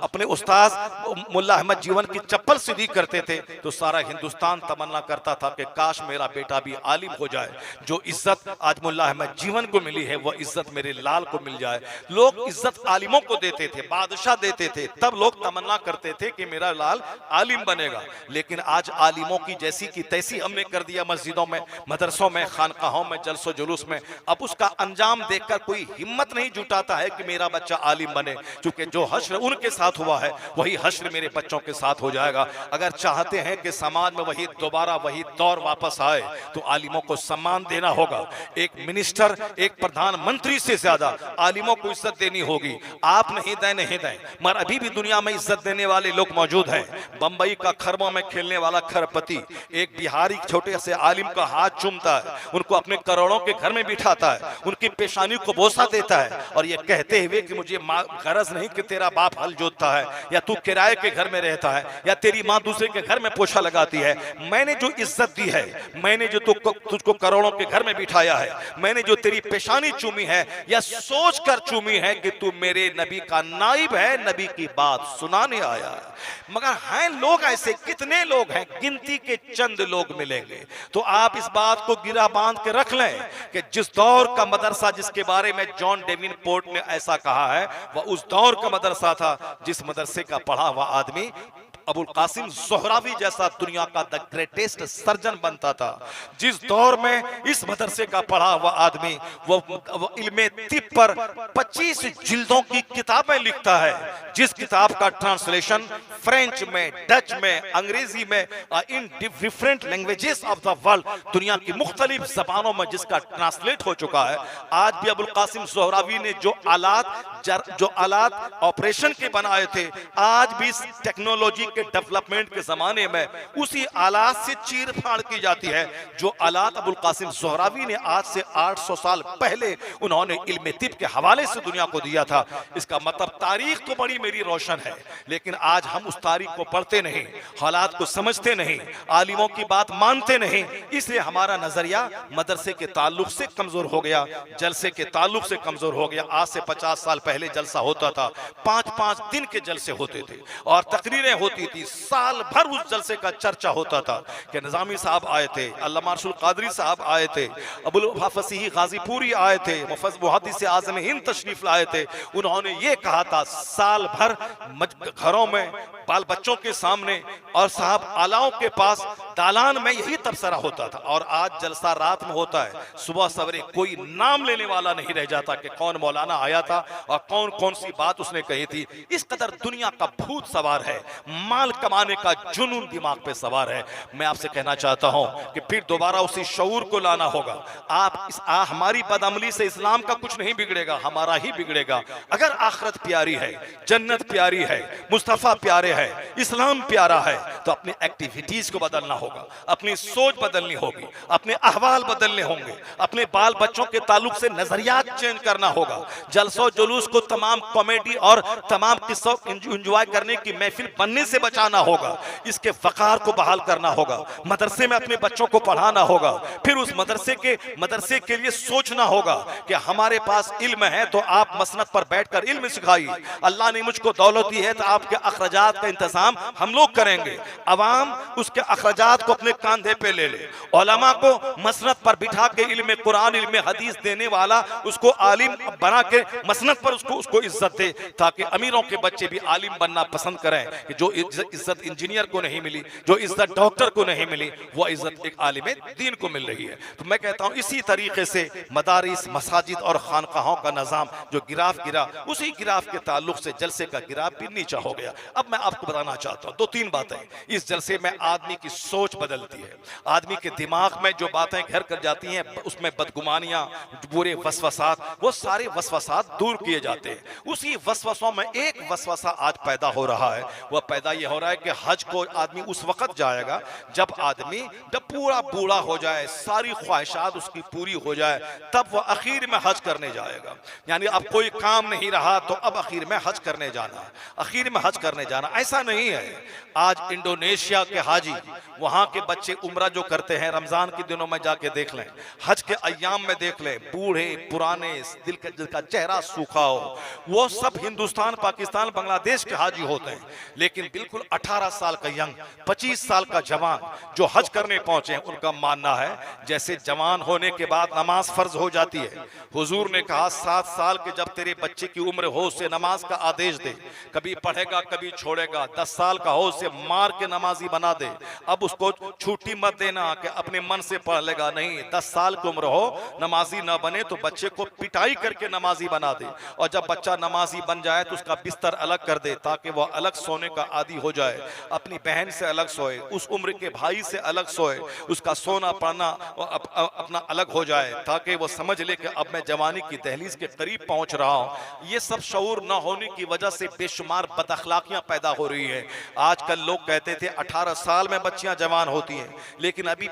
अपने उस्ताद मुल्ला अहमद जीवन की चप्पल सीधी करते थे तो सारा हिंदुस्तान तमन्ना करता था कि काश मेरा बेटा भी आलिम हो जाए। जो इज्जत आज मुल्ला अहमद जीवन को मिली है वह इज्जत मेरे लाल को मिल जाए। लोग इज्जत आलिमों को देते थे, बादशाह देते थे, तब लोग तमन्ना करते थे कि मेरा लाल आलिम बनेगा। लेकिन आज आलिमों की जैसी की तैसी हमने कर दिया, मस्जिदों में, मदरसों में, खानकाहों में, जलसो जुलूस में। अब उसका अंजाम देखकर कोई हिम्मत नहीं जुटाता है कि मेरा बच्चा आलिम बने, क्योंकि जो हश्र उनके साथ हुआ है वही हश्र मेरे बच्चों के साथ हो जाएगा। अगर चाहते हैं कि समाज में वही दोबारा वही दौर वापस आए तो आलिमों को सम्मान देना होगा। एक मिनिस्टर, एक प्रधानमंत्री से ज्यादा आलिमों को इज्जत देनी होगी। आप नहीं दें मगर अभी भी दुनिया में इज्जत देने वाले लोग मौजूद हैं। बंबई का खरबों में खेलने वाला खरपति एक बिहारी छोटे से आलिम का हाथ चूमता है, उनको अपने करोड़ों के घर में बिठाता है, उनकी पेशानी को बोसा देता है और ये कहते हुए कि मुझे गरज नहीं कि तेरा बाप हल जोतता है या तू किराए के घर में रहता है या तेरी माँ दूसरे के घर में पोछा लगाती है। मैंने जो इज्जत दी है, मैंने जो तुझको करोड़ों के घर में बिठाया है, मैंने जो तेरी पेशानी चूमी है या सोच कर चूमी है कि तू मेरे नबी का नाइब है, नबी की बात सुनाने आया है। मगर हैं लोग ऐसे, कितने लोग हैं, गिनती के चंद लोग मिलेंगे। तो आप इस बात को गिरा बांध के रख लें कि जिस दौर का मदरसा जिसके बारे में जॉन डेविनपोर्ट ने ऐसा कहा है वह उस दौर का मदरसा था जिस मदरसे का पढ़ा हुआ आदमी अबुल कासिम ज़ोहरावी जैसा दुनिया का द ग्रेटेस्ट सर्जन बनता था। जिस दौर में इस मदरसे का पढ़ा हुआ आदमी वो इल्मे तिब पर 25 जिल्दों की किताबें लिखता है, जिस किताब का ट्रांसलेशन फ्रेंच में, डच में, अंग्रेजी में, in different languages of the world, दुनिया की मुख्तलिफ जबानों में जिसका ट्रांसलेट हो चुका है। आज भी अबुल कासिम ज़ोहरावी ने जो आलात ऑपरेशन के बनाए थे, आज भी टेक्नोलॉजी के डेवलपमेंट के जमाने में उसी आलात से चीर फाड़ की जाती है जो आलात अबुल कासिम ज़ोहरावी ने आज से 800 साल पहले उन्होंने इल्मे तिब के हवाले से दुनिया को दिया था। इसका मतलब तारीख तो बड़ी मेरी रोशन है, लेकिन आज हम उस तारीख को पढ़ते नहीं, हालात को समझते नहीं, आलिमों की बात मानते नहीं, इसलिए हमारा नजरिया मदरसे के ताल्लुक से कमजोर हो गया, जलसे के ताल्लुक से कमजोर हो गया। आज से 50 साल पहले जलसा होता था, 5-5 दिन के जलसे होते थे और तकरीरें होती थी, साल भर उस जलसे का चर्चा होता था कि निजामी साहब आए थे, अल्लामा अरशुल कादरी साहब आए थे, अबुल फसीही गाजीपुरी आए थे, मुहद्दिस आज़म हिंद तशरीफ लाए थे। उन्होंने ये कहा था साल भर घरों में, बाल बच्चों के सामने और साहब आलाओं के पास दालान में यही तबसरा होता था। और आज जलसा रात में होता है, सुबह सवेरे कोई नाम लेने वाला नहीं रह जाता कि कौन मौलाना आया था और कौन कौन सी बात उसने कही थी। इस कदर दुनिया का भूत सवार है, माल कमाने का जुनून दिमाग पे सवार है। मैं आपसे कहना चाहता हूं कि फिर दोबारा उसी शऊर को लाना होगा। हमारी बदअमली से इस्लाम का कुछ नहीं बिगड़ेगा, हमारा ही बिगड़ेगा। अगर आखिरत प्यारी है, जन्नत प्यारी है, मुस्तफा प्यारे है, इस्लाम प्यारा है, तो अपनी एक्टिविटीज को बदलना होगा, अपनी सोच बदलनी होगी, अपने अहवाल बदलने होंगे, अपने बाल बच्चों के ताल्लुक से नजरियात चेंज करना होगा। जलसो जुलूस को तमाम कॉमेडी और तमाम किस्सों एंजॉय करने की महफिल बनने से बचाना होगा, इसके वकार को बहाल करना होगा, मदरसे में अपने बच्चों को पढ़ाना होगा, फिर उस मदरसे के लिए सोचना होगा कि हमारे पास इल्म है तो आप मसनद पर बैठकर इल्म सिखाइए। अल्लाह ने मुझको दौलत दी है तो आपके अखराजात का इंतजाम हम लोग करेंगे। अवाम उसके अखराजात को अपने कांधे पे ले ले। उलमा को मसनद पर बिठा के इल्म कुरान इल्म हदीस देने वाला उसको आलिम बना के मसनद पर उसको इज्जत दे, ताकि अमीरों के बच्चे भी आलिम बनना पसंद करें कि जो इज्जत इंजीनियर को नहीं मिली, जो इज्जत डॉक्टर को नहीं मिली, वो इज्जत एक आलिम दीन को मिल रही है। तो मैं कहता हूँ इसी तरीके से मदारिस मसाजिद और खानकाहों का निज़ाम जो गिराफ गिरा, उसी गिराफ के ताल्लुक से जलसे का गिराफ भी नीचा हो गया। अब मैं आपको बताना चाहता हूँ 2-3 बातें। इस जलसे में आदमी की सोच बदलती है, आदमी के दिमाग में जो बातें घर कर जाती हैं उसमें बदगुमानियां, बुरे वसवसात, वो सारे वसवसात दूर किए जाते हैं। उसी वसवसों में एक वसवसा आज पैदा हो रहा है। वह पैदा ये हो रहा है कि हज को आदमी उस वक्त जाएगा जब पूरा बूढ़ा हो जाए, सारी ख्वाहिशात उसकी पूरी हो जाए, तब वह आखिर में हज करने जाएगा। यानी अब कोई काम नहीं रहा तो अब आखिर में हज करने जाना, आखिर में हज करने जाना। ऐसा नहीं है। आज इंडोनेशिया के हाजी, वहां के बच्चे उम्रा जो करते हैं रमजान के दिनों में जाके देख लें, हज के अय्याम में देख लें, बूढ़े पुराने जिनका चेहरा सूखा हो, वो सब हिंदुस्तान पाकिस्तान बांग्लादेश के हाजी होते हैं। लेकिन बिल्कुल 18 साल का यंग, 25 साल का जवान जो हज करने पहुंचे हैं, उनका मानना है जैसे जवान होने के बाद नमाज फर्ज हो जाती है। हुजूर ने कहा 7 साल के जब तेरे बच्चे की उम्र हो उसे नमाज का आदेश दे, कभी पढ़ेगा कभी छोड़ेगा। 10 साल का हो उसे मार के नमाजी बना दे। अब उसको छुट्टी मत देना कि अपने मन से पढ़ लेगा, नहीं। 10 साल की उम्र हो, नमाजी ना बने तो बच्चे को पिटाई करके नमाजी बना दे, और जब बच्चा नमाजी बन जाए तो उसका बिस्तर अलग कर दे ताकि वह अलग सोने का आदी हो जाए, अपनी बहन से अलग सोए, उस उम्र के भाई से अलग सोए, उसका सोना पढ़ना अपना अलग हो जाए, ताकि वो समझ ले कि अब मैं जवानी की दहलीज के करीब पहुंच रहा हूं। ये सब शऊर न होने की वजह से बेशुमार बदअखलाकियां पैदा हो रही है। आजकल लोग कहते थे 18 साल में बच्चियां जवान होती हैं, लेकिन अभी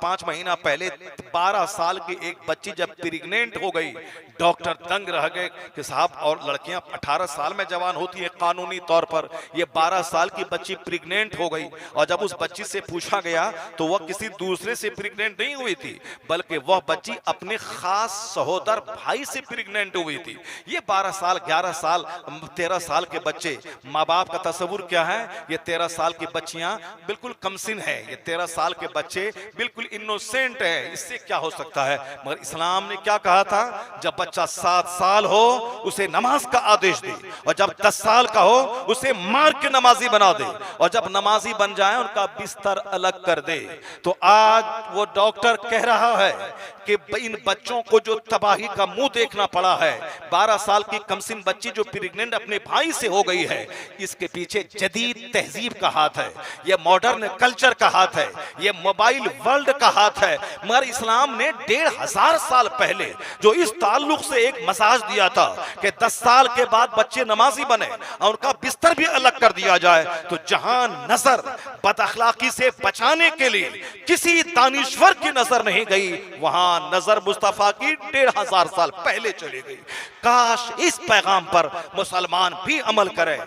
5 महीना पहले 12 साल की एक बच्ची जब प्रेग्नेंट हो गई, डॉक्टर दंग रह गए कि साहब, और लड़कियां 18 साल में जवान होती हैं कानूनी तौर पर, ये 12 साल की बच्ची प्रेग्नेंट हो गई। और जब उस बच्ची से पूछा गया तो वह किसी दूसरे से प्रेग्नेंट नहीं हुई थी, बल्कि वह बच्ची अपने खास सहोदर भाई से प्रेग्नेंट हुई थी। ये 12 साल 11 साल 13 साल के बच्चे, माँ बाप का तस्वुर क्या है, ये 13 साल की बच्चियां बिल्कुल कमसिन है, ये 13 साल के बच्चे बिल्कुल इनोसेंट है, इससे क्या हो सकता है। मगर इस्लाम ने क्या कहा था, जब बच्चा 7 साल हो उसे नमाज का आदेश दे, और जब 10 साल का हो उसे मार के नमाजी बना दे, और जब नमाजी बन जाए उनका बिस्तर अलग कर दे। तो आज वो डॉक्टर कह रहा है कि इन बच्चों को जो तबाही का मुंह देखना पड़ा है, 12 साल की कमसिन बच्ची जो प्रेग्नेंट अपने भाई से हो गई है, इसके पीछे जदीद तहजीब का हाथ है, ये मॉडर्न कल्चर का हाथ है, ये मोबाइल वर्ल्ड का हाथ है। मगर इस्लाम ने 1500 साल पहले जो इस ताल्लुक से एक मसाज दिया था कि 10 साल के बाद बच्चे नमाजी बने और उनका बिस्तर भी अलग कर दिया जाए, तो जहां नजर बदअखलाकी से बचाने के लिए किसी दानिश्वर की नजर नहीं गई, वहां नजर मुस्तफा की 1500 साल पहले चली गई। काश इस पैगाम पर मुसलमान भी अमल करें,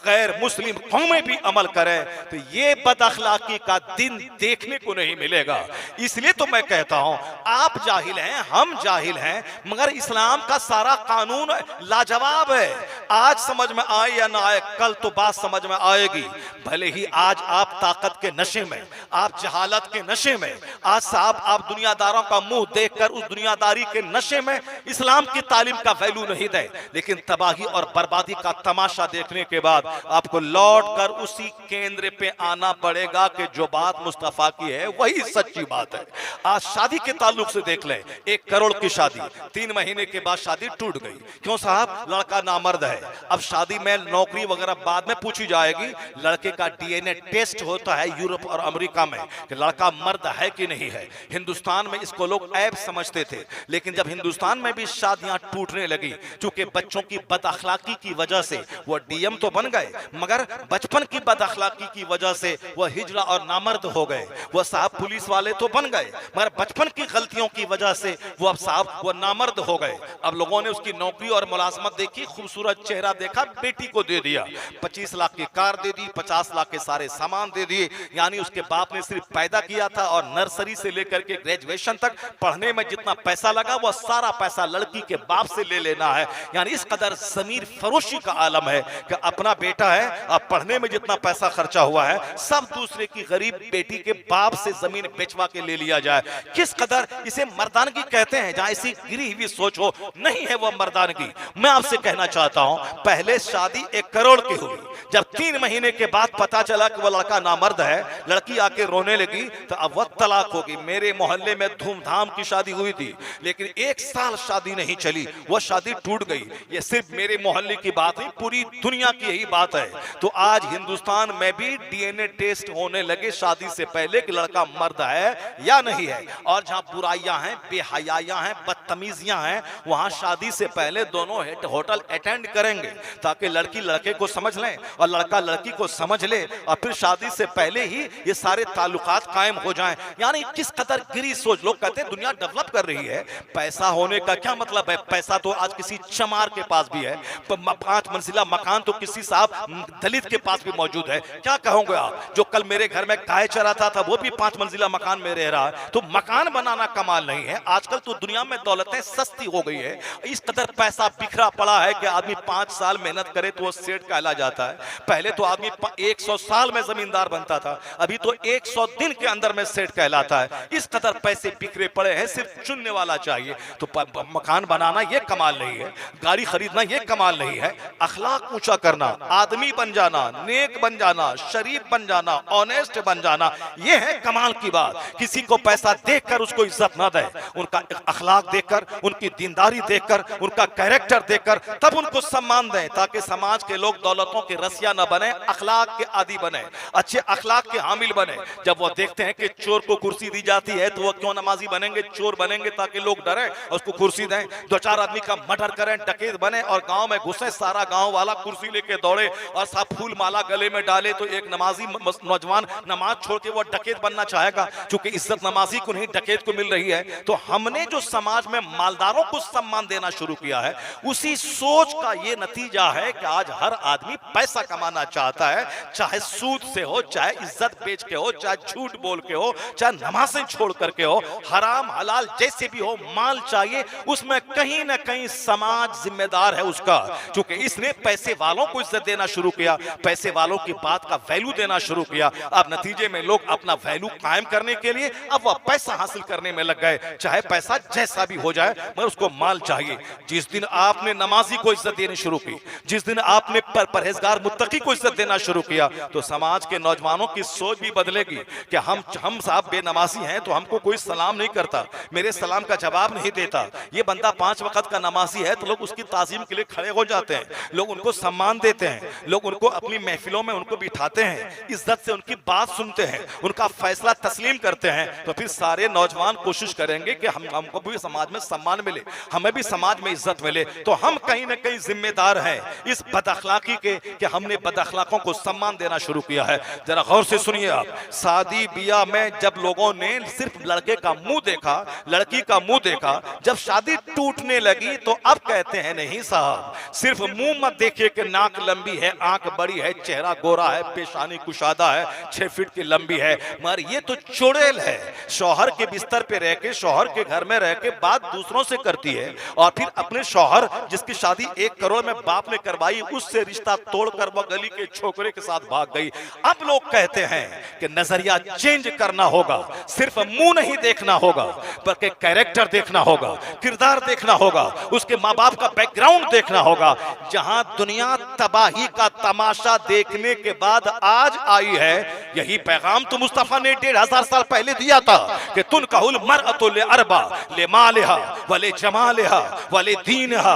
गैर मुस्लिम कौमें भी अमल करें, तो ये बदअखलाकी का दिन देखने को नहीं मिलेगा। इसलिए तो मैं कहता हूं, आप जाहिल हैं, हम जाहिल हैं, मगर इस्लाम का सारा कानून लाजवाब है। आज समझ में आए या ना आए, कल तो बात समझ में आएगी। भले ही आज आप ताकत के नशे में, आप जहालत के नशे में, आज साहब आप दुनियादारों का मुंह देखकर उस दुनियादारी के नशे में इस्लाम की तालीम का वैल्यू नहीं दे, लेकिन तबाही और बर्बादी का तमाशा देखने के बाद आपको लौट कर उसी केंद्र पे आना पड़ेगा कि जो बात मुस्तफा की है वही सच्ची बात है। आज शादी के ताल्लुक से देख लें, 1 करोड़ की शादी, 3 महीने के बाद शादी टूट गई। क्यों साहब, लड़का नामर्द है। अब शादी में नौकरी वगैरह बाद में पूछी जाएगी, लड़के का डीएनए टेस्ट होता है यूरोप और अमेरिका में कि लड़का मर्द है कि नहीं है। हिंदुस्तान में इसको लोग ऐब समझते थे, लेकिन जब हिंदुस्तान में भी शादियां टूटने लगी, चूंकि बच्चों की बदअखलाकी की वजह से, वो डीएम तो बन गए गए, मगर बचपन की बदअखलाकी की वजह से वह हिजड़ा और नामर्द हो गए। वह साहब पुलिस वाले तो बन गए, मगर बचपन की गलतियों की वजह से वो अब साहब वो नामर्द हो गए। अब लोगों ने उसकी नौकरी और मुलाजमत देखी, खूबसूरत चेहरा देखा, बेटी को दे दिया, 25 लाख की कार दे दी, 50 लाख के सारे सामान दे दिए। यानी उसके बाप ने सिर्फ पैदा किया था और नर्सरी से लेकर के ग्रेजुएशन तक पढ़ने में जितना पैसा लगा वह सारा पैसा लड़की के बाप से ले लेना है। यानी इस कदर ज़मीर फरोशी का आलम है कि अपना बेटा है, अब पढ़ने में जितना पैसा खर्चा हुआ है सब दूसरे की गरीब बेटी के बाप से जमीन बेचवा के ले लिया जाए। किस कदर इसे मर्दानगी कहते हैं, जहां ऐसी गिरी हुई सोच हो, नहीं है वह मर्दानगी। मैं आपसे कहना चाहता हूं, पहले शादी 1 करोड़ की हुई, जब 3 महीने के बाद पता चला कि वह लड़का नामर्द है, लड़की आके रोने लगी, तो अब वह तलाक होगी। मेरे मोहल्ले में धूमधाम की शादी हुई थी, लेकिन 1 साल शादी नहीं चली, वह शादी टूट गई। ये सिर्फ मेरे मोहल्ले की बात नहीं, पूरी दुनिया की यही बात है। तो आज हिंदुस्तान में भी डीएनए टेस्ट होने लगे शादी से पहले कि लड़का मर्द है या नहीं है। और जहां बुराइयां हैं, बेहयाइयां हैं, बदतमीजियां हैं, वहां शादी से पहले दोनों होटल अटेंड करेंगे ताकि लड़की लड़के को समझ लें और लड़का लड़की को समझ ले, और फिर शादी से पहले ही ये सारे ताल्लुकात कायम हो जाएं। यानी किस कदर गिरी सोच। लोग कहते हैं दुनिया डेवलप कर रही है, पैसा होने का क्या मतलब है? पैसा तो आज किसी चमार के पास भी है, 5 मंजिला मकान तो किसी साहब दलित के पास भी मौजूद है। क्या कहोगे आप? जो कल मेरे घर में गाय चराता था वो भी 5 मंजिला मकान में रह रहा है। तो मकान बनाना कमाल नहीं है। आजकल तो दुनिया में दौलतें सस्ती हो गई है, इस कदर पैसा बिखरा पड़ा है कि आदमी 5 साल मेहनत करे तो वो सेठ कहला जाता है। पहले तो आदमी 100 साल में जमींदार बनता था, अभी तो 100 दिन के अंदर में सेठ कहलाता है। इस कदर पैसे बिखरे पड़े हैं, सिर्फ चुनने वाला चाहिए। तो मकान बनाना ये कमाल नहीं है, गाड़ी खरीदना ये कमाल नहीं है। अखलाक ऊंचा करना, आदमी बन जाना, नेक बन जाना, शरीफ बन जाना, ऑनेस्ट बन जाना, ये है कमाल की बात। किसी को पैसा देखकर उसको इज्जत ना दे, उनका अखलाक देखकर, उनकी दीनदारी देखकर, उनका कैरेक्टर देखकर तब उनको सम्मान दें, ताकि समाज के लोग दौलतों के रसिया न बने, अखलाक के आदी बने, अच्छे अखलाक के हामिल बने। जब वो देखते हैं कि चोर को कुर्सी दी जाती है तो वो क्यों नमाजी बनेंगे? चोर बनेंगे ताकि लोग डरे और उसको कुर्सी दें। 2-4 आदमी का मर्डर करें, डकैत बने और गांव में घुसे, सारा गांव वाला कुर्सी लेके दौड़े और सब फूल माला गले में डाले, तो एक नमाजी नौजवान नमाज छोड़ के वो डकैत बनना चाहेगा? क्योंकि इज्जत नमाजी को नहीं डकैत को मिल रही है। तो हमने जो समाज में मालदारों को सम्मान देना शुरू किया है, उसी सोच का ये नतीजा है कि आज हर आदमी पैसा कमाना चाहता है, चाहे सूद से हो, चाहे इज्जत बेच के हो, चाहे झूठ बोल के हो, चाहे नमाजें छोड़ करके हो, हराम हलाल जैसे भी हो, माल चाहिए। उसमें कहीं ना कहीं समाज जिम्मेदार है उसका, क्योंकि इसने पैसे वालों को इज्जत देना शुरू किया, पैसे वालों की बात का वैल्यू देना शुरू किया। अब नतीजे में लोग अपना वैल्यू कायम करने के लिए अब वह पैसा हासिल करने में लग गए, चाहे पैसा जैसा भी हो जाए, मगर उसको माल चाहिए। जिस दिन आपने नमाजी को इज्जत देनी शुरू की, जिस दिन आपने परहेजगार मुत्तकी को इज्जत देना शुरू किया, तो समाज के नौजवानों की सोच भी बदलेगी कि हम साहब बेनमाजी हैं तो हमको कोई सलाम नहीं करता, मेरे सलाम का जवाब नहीं देता। ये बंदा 5 वक्त का नमाजी है तो लोग उसकी ताजीम के लिए खड़े हो जाते हैं, लोग उनको सम्मान देते हैं, लोग उनको अपनी महफिलों में उनको बिठाते हैं, इज्जत से उनकी बात सुनते हैं, उनका फैसला तस्लीम करते हैं। तो फिर सारे नौजवान कोशिश करेंगे कि हमको भी समाज में सम्मान मिले, हमें भी समाज में इज्जत मिले। तो हम कहीं ना कहीं जिम्मेदार हैं इस बदअखलाकी के कि हमने बदअखलाकों को सम्मान देना शुरू किया है। जरा गौर से सुनिए आप, शादी बियाह में जब लोगों ने सिर्फ लड़के का मुंह देखा, लड़की का मुंह देखा, जब शादी टूटने लगी तो अब कहते हैं नहीं साहब, सिर्फ मुंह मत देखिए कि नाक लंबी है, आंख बड़ी है, चेहरा गोरा है, पेशानी कुशादा है, 6 फीट की लंबी है, मगर ये तो चुड़ैल है। शौहर के बिस्तर पे रह के, शौहर के घर में रह के बात दूसरों से करती है, और फिर अपने शौहर जिसकी शादी 1 करोड़ में बाप ने करवाई, उससे रिश्ता तोड़कर वो गली के छोकरे के साथ भाग गई। अब लोग कहते हैं कि नजरिया चेंज करना होगा, सिर्फ मुंह नहीं देखना होगा, बल्कि कैरेक्टर देखना होगा, किरदार देखना होगा, उसके माँ बाप का बैकग्राउंड देखना होगा। जहां दुनिया तबाही का तमाशा देखने के बाद आज आई है, यही पैगाम तो मुस्तफा ने 1500 साल पहले दिया था कि तुन कहूल मरअतु ले अरबा ले मालिहा वले जमालिहा वले दीनहा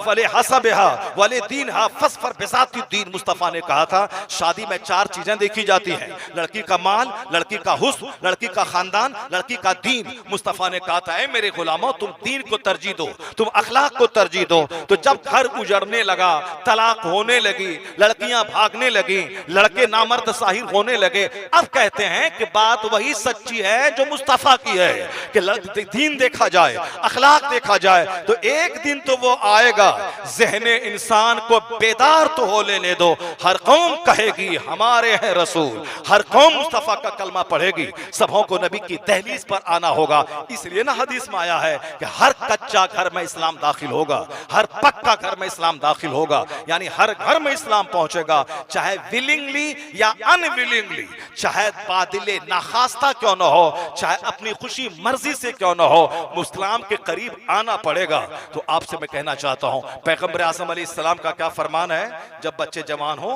वले हसबहा वले दीनहा फसफर बिजाती दीन। मुस्तफा ने कहा था शादी में 4 चीजें देखी जाती हैं, लड़की का माल, लड़की का हुस्न, लड़की का खानदान, लड़की का दीन। मुस्तफा ने कहा था ऐ मेरे गुलामों, तुम दीन को तरजीह दो, तुम अखलाक को तरजीह दो। तो जब घर उजड़ने लगा, तलाक होने लगी, लगी, लड़कियां भागने लगी, लड़के नामर्द साहिर होने लगे। अब कहते हैं कि बात वही सच्ची है जो मुस्तफा की है कि दीन देखा जाए, अखलाक देखा जाए तो एक दिन तो वो आएगा, ज़हने इंसान को बेदार तो हो लेने दो। हर कौम कहेगी हमारे हैं रसूल, हर कौम मुस्तफा का कलमा पढ़ेगी, सबों को नबी की दहलीज पर आना होगा। इसलिए ना हदीस में आया है कि हर कच्चा घर में इस्लाम दाखिल होगा, हर पक्का घर में इस्लाम दाखिल होगा, यानी हर घर में इस्लाम पहुंचेगा, चाहे विलिंगली या अनविलिंगली, चाहे बादिले नाखास्ता क्यों ना हो, चाहे अपनी खुशी मर्जी से क्यों ना हो, इस्लाम के करीब आना पड़ेगा। तो आपसे मैं कहना चाहता हूं, पैगंबर आज़म अलैहिस्सलाम का क्या फरमान है, जब बच्चे जवान हो,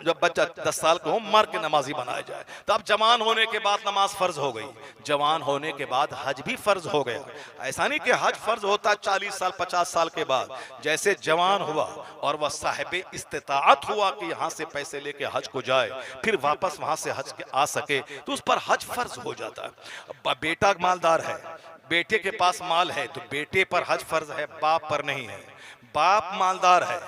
जब बच्चा 10 साल का हो, मर के नमाजी बनाया जाए। तब जवान होने के बाद नमाज फर्ज हो गई, जवान होने के बाद हज भी फर्ज हो गया। ऐसा नहीं कि हज फर्ज होता 40 साल 50 साल के बाद। जैसे जवान हुआ और वह साहिब इस्तिताअत हुआ कि यहां से पैसे लेके हज को जाए, फिर वापस वहां से हज के आ सके, तो उस पर हज फर्ज हो जाता है। बेटा मालदार है, बेटे के पास माल है, तो बेटे पर हज फर्ज है, बाप पर नहीं है। बाप मालदार है,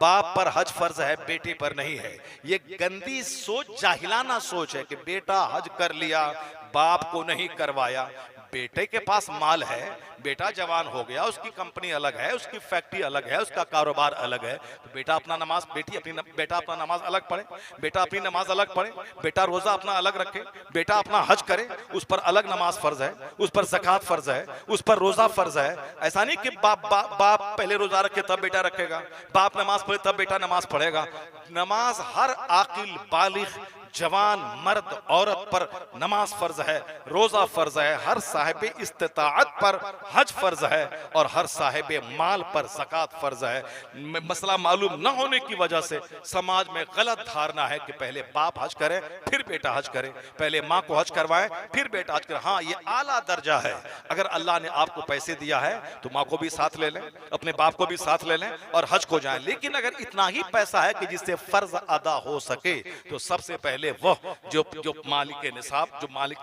बाप पर हज फर्ज है, बेटे पर नहीं है। ये गंदी सोच, जाहिलाना सोच है कि बेटा हज कर लिया, बाप को नहीं करवाया। बेटे के पास माल है, बेटा जवान हो गया, उसकी कंपनी अलग है, उसकी फैक्ट्री अलग है, उसका कारोबार अलग है, तो बेटा अपना नमाज, बेटा अपना नमाज अलग पढ़े, बेटा अपनी नमाज अलग पढ़े, बेटा रोजा अपना अलग रखे, बेटा अपना हज करे, उस पर अलग नमाज फर्ज है, उस पर ज़कात फर्ज है, उस पर रोजा फर्ज है। ऐसा नहीं कि बाप पहले रोजा रखे तब बेटा रखेगा, बाप नमाज पढ़े तब बेटा नमाज पढ़ेगा। नमाज हर आकिल बालिग जवान मर्द औरत पर नमाज फर्ज है, रोजा फर्ज है, हर साहिब इस्तिताअत पर हज फर्ज है और हर साहिब माल पर ज़कात फर्ज है। मसला मालूम न होने की वजह से समाज में गलत धारणा है कि पहले बाप हज करे फिर बेटा हज करे, पहले माँ को हज करवाए फिर बेटा हज करे। हाँ, ये आला दर्जा है। अगर अल्लाह ने आपको पैसे दिया है तो माँ को भी साथ ले लें, अपने बाप को भी साथ ले लें और हज को जाएं। लेकिन अगर इतना ही पैसा है कि जिससे फर्ज अदा हो सके, तो सबसे पहले वो जो मालिक निसाब,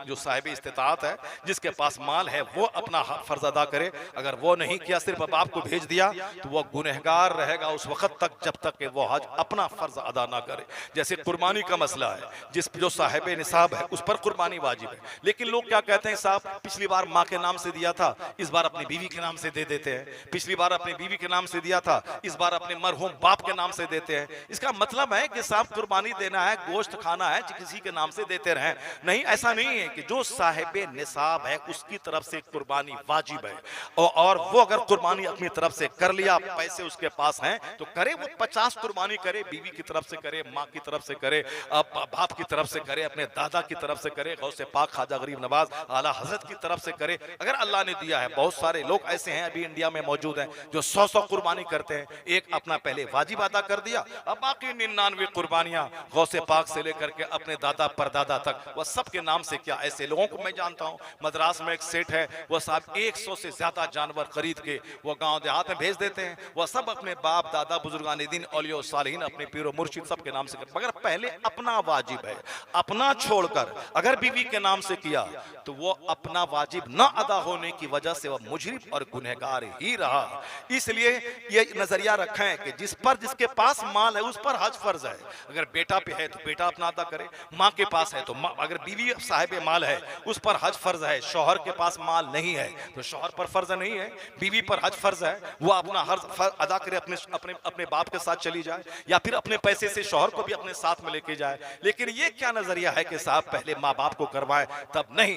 जो साहिब इस्तिताअत है, जिसके पास माल है, वो अपना फर्ज अदा करे। अगर वो नहीं किया, सिर्फ बाप को भेज दिया, तो वो गुनहगार रहेगा उस वक्त तक जब तक कि वो हज अपना फर्ज अदा ना करे। जैसे कुर्बानी का मसला है, जो साहिब निसाब है उस पर कुर्बानी वाजिब है, लेकिन लोग क्या कहते हैं, साहब पिछली बार माँ के नाम से दिया था, इस बार अपनी बीवी के नाम से दे देते हैं, पिछली बार अपनी बीवी के नाम से दिया था, इस बार अपने मरहूम बाप के नाम से देते हैं। इसका मतलब है कि साहब कुर्बानी देना है, गोश्त खाना है, किसी के नाम से देते रहें। नहीं, ऐसा नहीं है कि जो साहिब निसाब है उसकी तरफ से कुर्बानी वाजिब है, और वो अगर कुर्बानी अपनी तरफ से कर लिया, पैसे उसके पास हैं तो करे, वो 50 कुर्बानी करे, बीवी की तरफ से करे, माँ की तरफ से करे, बाप की तरफ से करे, अपने दादा की तरफ से करे, गौसे पाक ख्वाजा गरीब नवाज आला हजरत की तरफ से करे, अगर अल्लाह ने दिया है। बहुत सारे लोग ऐसे हैं अभी इंडिया में मौजूद हैं जो 100 कुर्बानी करते हैं। एक अपना पहले वाजिब अदा कर दिया, अब बाकी 99 कुर्बानियां गौसे पाक से लेकर के अपने दादा परदादा तक, वह सब के नाम से किया। ऐसे लोगों को मैं जानता हूं। मद्रास में एक सेठ है, वह साहब 100 से ज्यादा जानवर खरीद के वह गांव देहात में भेज देते हैं। वह सब अपने बाप दादा बुजुर्गान दीन औलिया सालिहीन, अपने पीरो मुर्शिद सब के नाम से करते, मगर पहले अपना वाजिब है। अपना छोड़कर अगर बीवी के नाम से किया तो वो अपना वाजिब न अदा होने की वजह से वह मुजरिम और गुनहगार ही रहा। इसलिए ये नजरिया रखें कि जिसके पास माल है उस पर हज फर्ज है। अगर बेटा पे है तो बेटा अपना अदा करे, माँ के पास है तो अगर बीवी साहिब माल है उस पर हज फर्ज है। शौहर के पास माल नहीं है तो शौहर पर फर्ज नहीं है, बीवी पर हज फर्ज है, वो अपना हज अदा करे, अपने बाप के साथ चली जाए या फिर अपने पैसे से शौहर को भी अपने साथ में लेके जाए। लेकिन ये क्या नजरिया है कि साहब पहले माँ बाप को करवाए तब नहीं,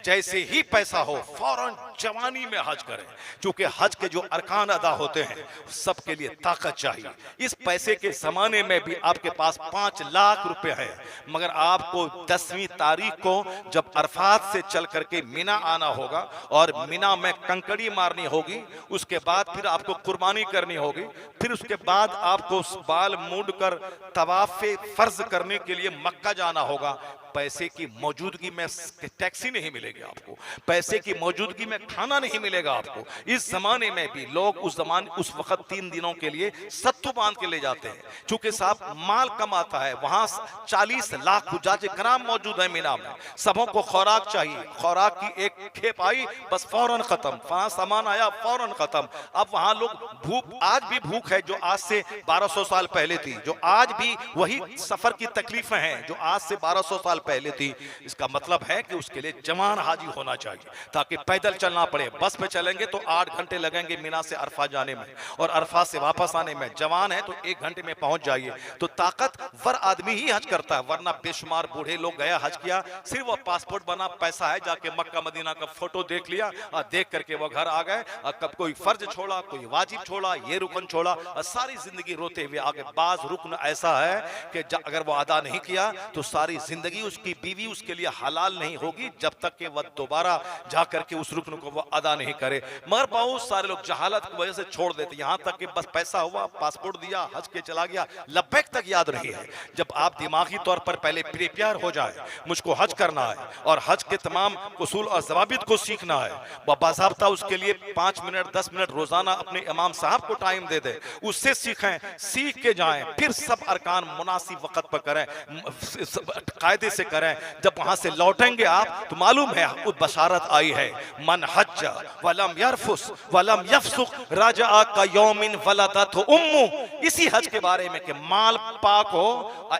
जैसे ही पैसा हो फौरन जवानी में हज करें, क्योंकि हज के जो अरकान अदा होते हैं सबके लिए ताकत चाहिए। इस पैसे के जमाने में भी आपके पास 5 लाख रुपए है, मगर आपको 10वीं तारीख को जब अरफात से चल करके मिना आना होगा और मिना में कंकड़ी मारनी होगी, उसके बाद फिर आपको कुर्बानी करनी होगी, फिर उसके बाद आपको बाल मूंड कर तवाफ़े फर्ज करने के लिए मक्का जाना होगा। पैसे की मौजूदगी में टैक्सी नहीं मिलेगी आपको, पैसे की मौजूदगी में खाना नहीं मिलेगा आपको। इस जमाने में भी लोग उस वक्त 3 दिनों के लिए सत्तू बांध के ले जाते हैं, क्योंकि साहब माल कम आता है। वहां 40 लाख हुज्जाज किराम मौजूद है मीना में, सबों को खुराक चाहिए, खुराक की एक खेप आई बस फौरन खत्म, वहां सामान आया फौरन खत्म। अब वहां लोग भूख, आज भी भूख है जो आज से 1200 साल पहले थी, जो आज भी वही सफर की तकलीफें हैं जो आज से 1200 साल पहले थी। इसका मतलब है कि उसके लिए जवान हाजी होना चाहिए, ताकि पैदल चलना पड़े। बस पे चलेंगे तो 8 घंटे लगेंगे मीना से अरफा जाने में, और अरफा से वापस आने में। जवान है तो 1 घंटे में पहुंच जाइए। तो ताकतवर आदमी ही हज करता है, वरना बेशुमार बूढ़े लोग गया हज किया, सिर्फ वो पासपोर्ट बना, पैसा है, जाके मक्का मदीना का फोटो देख लिया और देख करके वो घर आ गए। और कब कोई फर्ज छोड़ा, कोई वाजिब छोड़ा, ये रुकन छोड़ा, और सारी जिंदगी रोते हुए आगे। बाज रुकन ऐसा है कि अगर वो अदा नहीं किया तो सारी जिंदगी उसकी बीवी उसके लिए हलाल नहीं होगी, जब तक कि वह दोबारा जाकर के उस रुकन को वो अदा नहीं करे। मगर बहुत सारे लोग जहालत की वजह से छोड़ देते, यहां तक कि बस पैसा हुआ, पासपोर्ट दिया, हज के चला गया, लब्बैक तक याद रही है। जब आप दिमागी तौर पर पहले प्रिपेयर हो जाए, मुझको हज करना है और हज के तमाम उसूल और ज़वाबित को सीखना है, बाज़ाब्ता उसके लिए 5 मिनट 10 मिनट रोजाना अपने इमाम साहब को टाइम दे दे, उससे सीखें, सीख के जाएं, फिर सब अरकान मुनासिब वक्त पर करें, कायदे से करें। जब वहां से लौटेंगे आप तो मालूम है उस बशारत आई है, मन हज वलम यरफुस वलम यफसुक राजा का यौमिन वलदत उम्मु। इसी हज के बारे में कि माल पाक हो,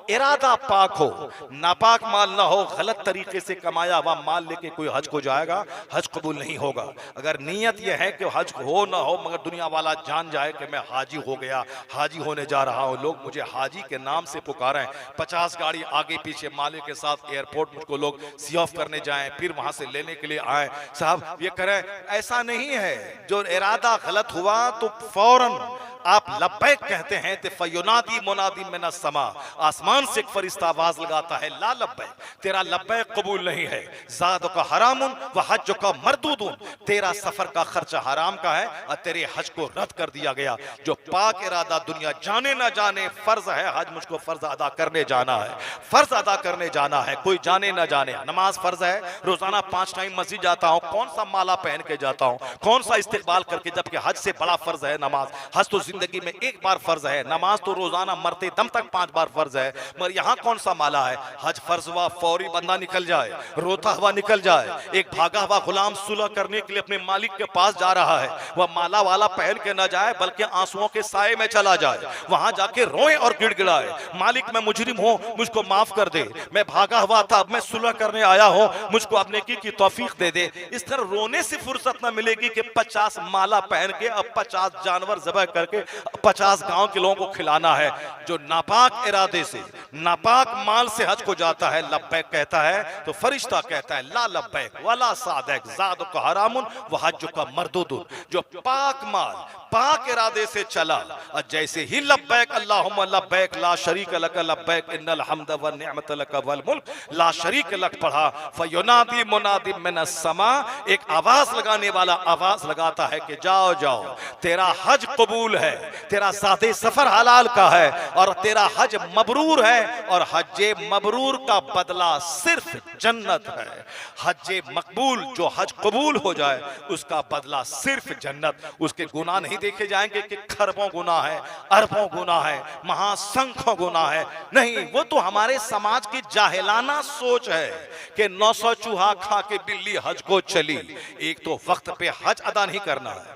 इरादा पाक हो, नापाक माल ना हो, गलत तरीके से कमाया हुआ माल लेके कोई हज को जाएगा, हज कबूल नहीं होगा। अगर नीयत यह है कि हज हो ना हो, मगर दुनिया वाला जान जाए कि मैं हाजी हो गया, हाजी होने जा रहा हूं, लोग मुझे हाजी के नाम से पुकारें, 50 गाड़ी आगे पीछे माले के साथ एयरपोर्ट मुझको लोग सी ऑफ करने जाएं, फिर वहां से लेने के लिए आए, साहब ये करें, ऐसा नहीं है। जो इरादा गलत हुआ तो फौरन आप लब्बैक कहते हैं तो फयुनादी मुनादी मिनस समा, आसमान से एक फरिश्ता आवाज लगाता है, ला लब्बैक, तेरा लब्बैक कबूल नहीं है, ज़ाद का हरामुन व हज का मरदूदुन, तेरा सफर का खर्चा हराम का है और तेरे हज को रद्द कर दिया गया। जो पाक इरादा दुनिया जाने ना जाने, फर्ज है हज, मुझको फर्ज अदा करने जाना है, फर्ज अदा करने जाना है, कोई जाने ना जाने। नमाज फर्ज है, रोजाना 5 टाइम मस्जिद जाता हूँ, कौन सा माला पहन के जाता हूँ, कौन सा इस्तेकबाल करके, जबकि हज से बड़ा फर्ज है नमाज। हज तो जिंदगी में एक बार फर्ज है, नमाज तो रोजाना मरते दम तक 5 बार फर्ज है। मगर यहाँ कौन सा माला है? हज फर्ज हुआ, फौरी बंदा निकल जाए, रोता हुआ निकल जाए, एक भागा हुआ गुलाम सुलह करने के लिए अपने मालिक के पास जा रहा है, वह माला वाला पहन के न जाए बल्कि आंसुओं के साए में चला जाए, वहां जाके रोए और गिड़गिड़ाए, मालिक मैं मुजरिम हूं, मुझको माफ कर दे, मैं भागा हुआ था, अब मैं सुलह करने आया हूं, मुझको अब नेकी की तौफीक दे दे। इस तरह रोने से फुर्सत न मिलेगी कि 50 माला पहन के अब 50 जानवर ज़बह करके 50 गांव के लोगों को खिलाना है। जो नापाक इरादे से, नापाक माल से हज को जाता है, लब्बैक कहता है तो फरिश्ता कहता है ला लब्बैक वला सादैक ज़ाद का हरामुन व हज का मरदूदुन। जो पाक माल पाक इरादे से चला और जैसे ही लब्बैक अल्लाहुम्मा लब्बैक ला शरीक लक लब्बैक इन्नल हम्द व निअमत लक वल मुल्क ला शरीक लक पढ़ा, फयुनादी मुनादी मिनस समा, एक आवाज लगाने वाला आवाज लगाता है कि जाओ जाओ, तेरा हज कबूल है, तेरा सादे सफर हलाल का है और तेरा हज मबरूर है, और हज मबरूर का बदला सिर्फ जन्नत है। हज मकबूल, जो हज कबूल हो जाए उसका बदला सिर्फ जन्नत। उसके गुनाह नहीं देखे जाएंगे कि खरबों गुनाह है, अरबों गुनाह है, महासंख्यों गुनाह है, नहीं, वो तो हमारे समाज की जाहिलाना सोच है कि 900 चूहा खा के बिल्ली हज को चली। एक तो वक्त पे हज अदा नहीं करना है,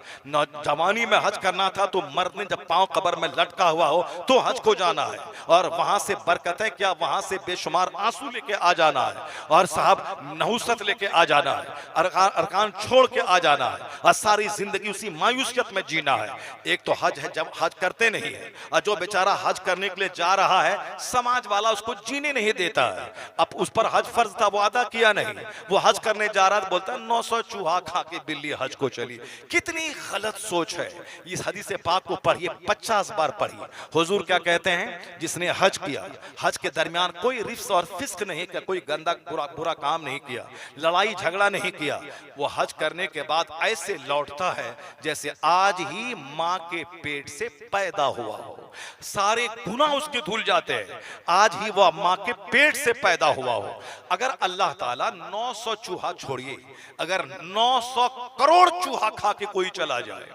जवानी में हज करना था तो मर्द ने जब पांव कब्र में लटका हुआ हो तो हज को जाना है, और वहां से बरकतें क्या, वहां से बेशुमार आंसू लेके आ जाना है, और साहब नहुसत लेके आ जाना है, अरकान छोड़ के आ जाना है, और सारी जिंदगी उसी मायूसियत में जीना है। एक तो हज है, जब हज करते नहीं है, और जो बेचारा हज करने के लिए जा रहा है समाज वाला उसको जीने नहीं देता है, अब उस पर हज फर्ज था वो अदा किया नहीं, वो हज करने जा रहा बोलता है 900 चूहा खा के बिल्ली हज को चली। कितनी गलत सोच है। इस हदीस पाक को पढ़िए, 50 बार पढ़िए। हुजूर क्या कहते हैं, जिसने हज किया, हज के दरमियान कोई रिफ्स और फिस्क नहीं किया, कोई गंदा बुरा काम नहीं किया, लड़ाई झगड़ा नहीं किया, वो हज करने के बाद ऐसे लौटता है जैसे आज ही माँ के पेट से पैदा हुआ हो। सारे गुनाह उसके धुल जाते हैं, आज ही वह माँ के पेट से पैदा हुआ हो, अगर अल्लाह ताला 900 चूहा छोड़िए, अगर 900 करोड़ चूहा खा के कोई चला जाए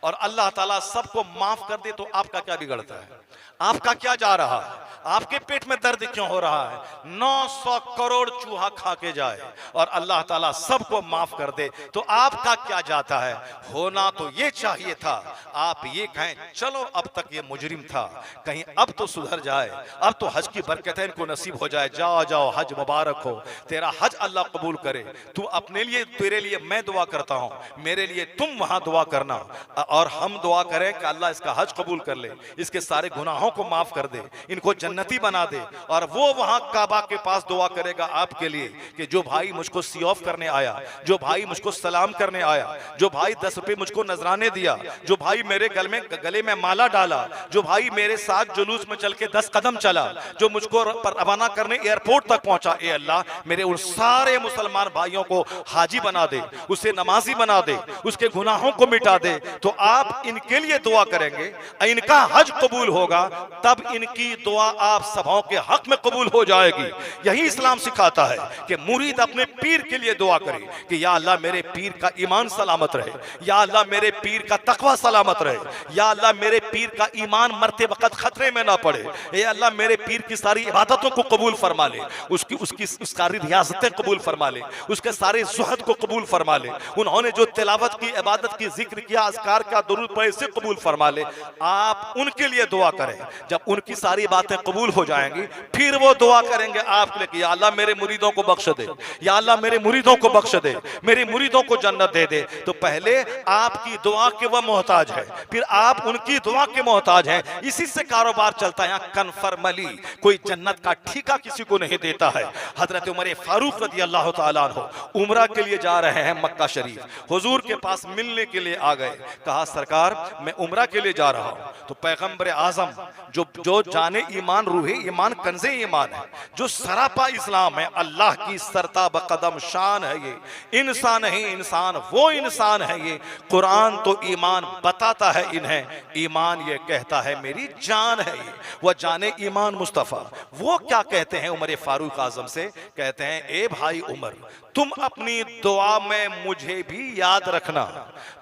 और अल्लाह ताला सबको माफ कर दे, तो आपका क्या बिगड़ता है? आपका क्या जा रहा है? आपके पेट में दर्द क्यों हो रहा है? 900 करोड़ चूहा खा के जाए और अल्लाह ताला सबको माफ कर दे, तो आपका क्या जाता है? होना तो ये चाहिए था, आप ये कहें चलो अब तक ये मुजरिम था, कहीं अब तो सुधर जाए, अब तो हज की बरकतें इनको नसीब हो जाए, जाओ जाओ हज मुबारक हो, तेरा हज अल्लाह कबूल करे, तू अपने लिए, तेरे लिए मैं दुआ करता हूं, मेरे लिए तुम वहां दुआ करना, और हम दुआ करें कि अल्लाह इसका हज कबूल कर ले, इसके सारे गुनाहों को माफ कर दे, इनको जन्नती बना दे, और वो वहां काबा के पास दुआ करेगा आपके लिए कि जो भाई मुझको सी ऑफ करने आया, जो भाई मुझको सलाम करने आया, जो भाई 10 रुपए मुझको नजराने दिया, जो भाई मेरे गले में माला डाला, जो भाई मेरे साथ जुलूस में चल के 10 कदम चला, जो मुझको रवाना करने एयरपोर्ट तक पहुंचा, ए अल्लाह मेरे उन सारे मुसलमान भाइयों को हाजी बना दे, उसे नमाजी बना दे, उसके गुनाहों को मिटा दे। तो आप इनके लिए दुआ करेंगे, इनका हज कबूल होगा, तब इनकी दुआ आप सबों के हक में कबूल हो जाएगी। यही इस्लाम सिखाता है कि मुरीद अपने पीर के लिए दुआ करे कि या अल्लाह मेरे पीर का ईमान सलामत रहे, या अल्लाह मेरे पीर का तकवा सलामत रहे, या अल्लाह मेरे पीर का ईमान मरते वक्त खतरे में ना पड़े, या अल्लाह मेरे पीर की सारी इबादतों को कबूल फरमा ले, उसकी सारी रियासतें कबूल फरमा ले, उसके सारे ज़ुहद को कबूल फरमा ले, उन्होंने जो तिलावत की, इबादत की, जिक्र किया, अज़कार का, दुरूद पढ़े, से कबूल फरमा ले। आप उनके लिए दुआ करें, जब उनकी सारी बातें कबूल हो जाएंगी, फिर वो दुआ करेंगे आपके लिए कि या अल्लाह मेरे मुरीदों को बख्श दे, या अल्लाह मेरे मुरीदों को बख्श दे, मेरे मुरीदों को जन्नत दे दे। तो पहले आपकी दुआ के वह मोहताज है, फिर आप उनकी दुआ के मोहताज हैं। इसी से कारोबार चलता है। यहाँ कन्फर्मली कोई जन्नत का ठेका किसी को नहीं देता है। हजरत उमर फारूक रज़ी अल्लाह तआला अन्हु उम्रा के लिए जा रहे हैं मक्का शरीफ, हुजूर के पास मिलने के लिए आ गए, कहा सरकार मैं उम्रा के लिए जा रहा हूँ। तो पैगंबर आजम जो जाने ईमान, रूहे ईमान, कंजे ईमान है, जो सरापा इस्लाम है, अल्लाह की सरता बकदम शान है, ये इंसान नहीं इंसान, वो इंसान है ये। कुरान तो ईमान बताता है इन्हें, ईमान ये कहता है मेरी जान है ये। वह जाने ईमान मुस्तफ़ा वो क्या कहते हैं उमर फारूक आजम से? कहते हैं ए भाई उमर, तुम अपनी दुआ में मुझे भी याद रखना,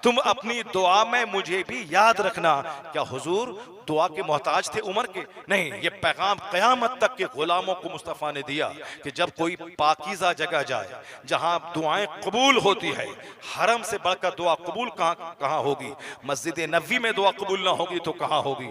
तुम अपनी दुआ में मुझे भी याद रखना। क्या हुजूर दुआ के मोहताज थे उमर के? नहीं, ये पैगाम क़यामत तक के गुलामों को मुस्तफ़ा ने दिया कि जब कोई पाकीज़ा जगह जाए जहां दुआएं कबूल होती है, हरम से बढ़कर दुआ कबूल कहाँ होगी? मस्जिद नबवी में दुआ कबूल ना होगी तो कहाँ होगी?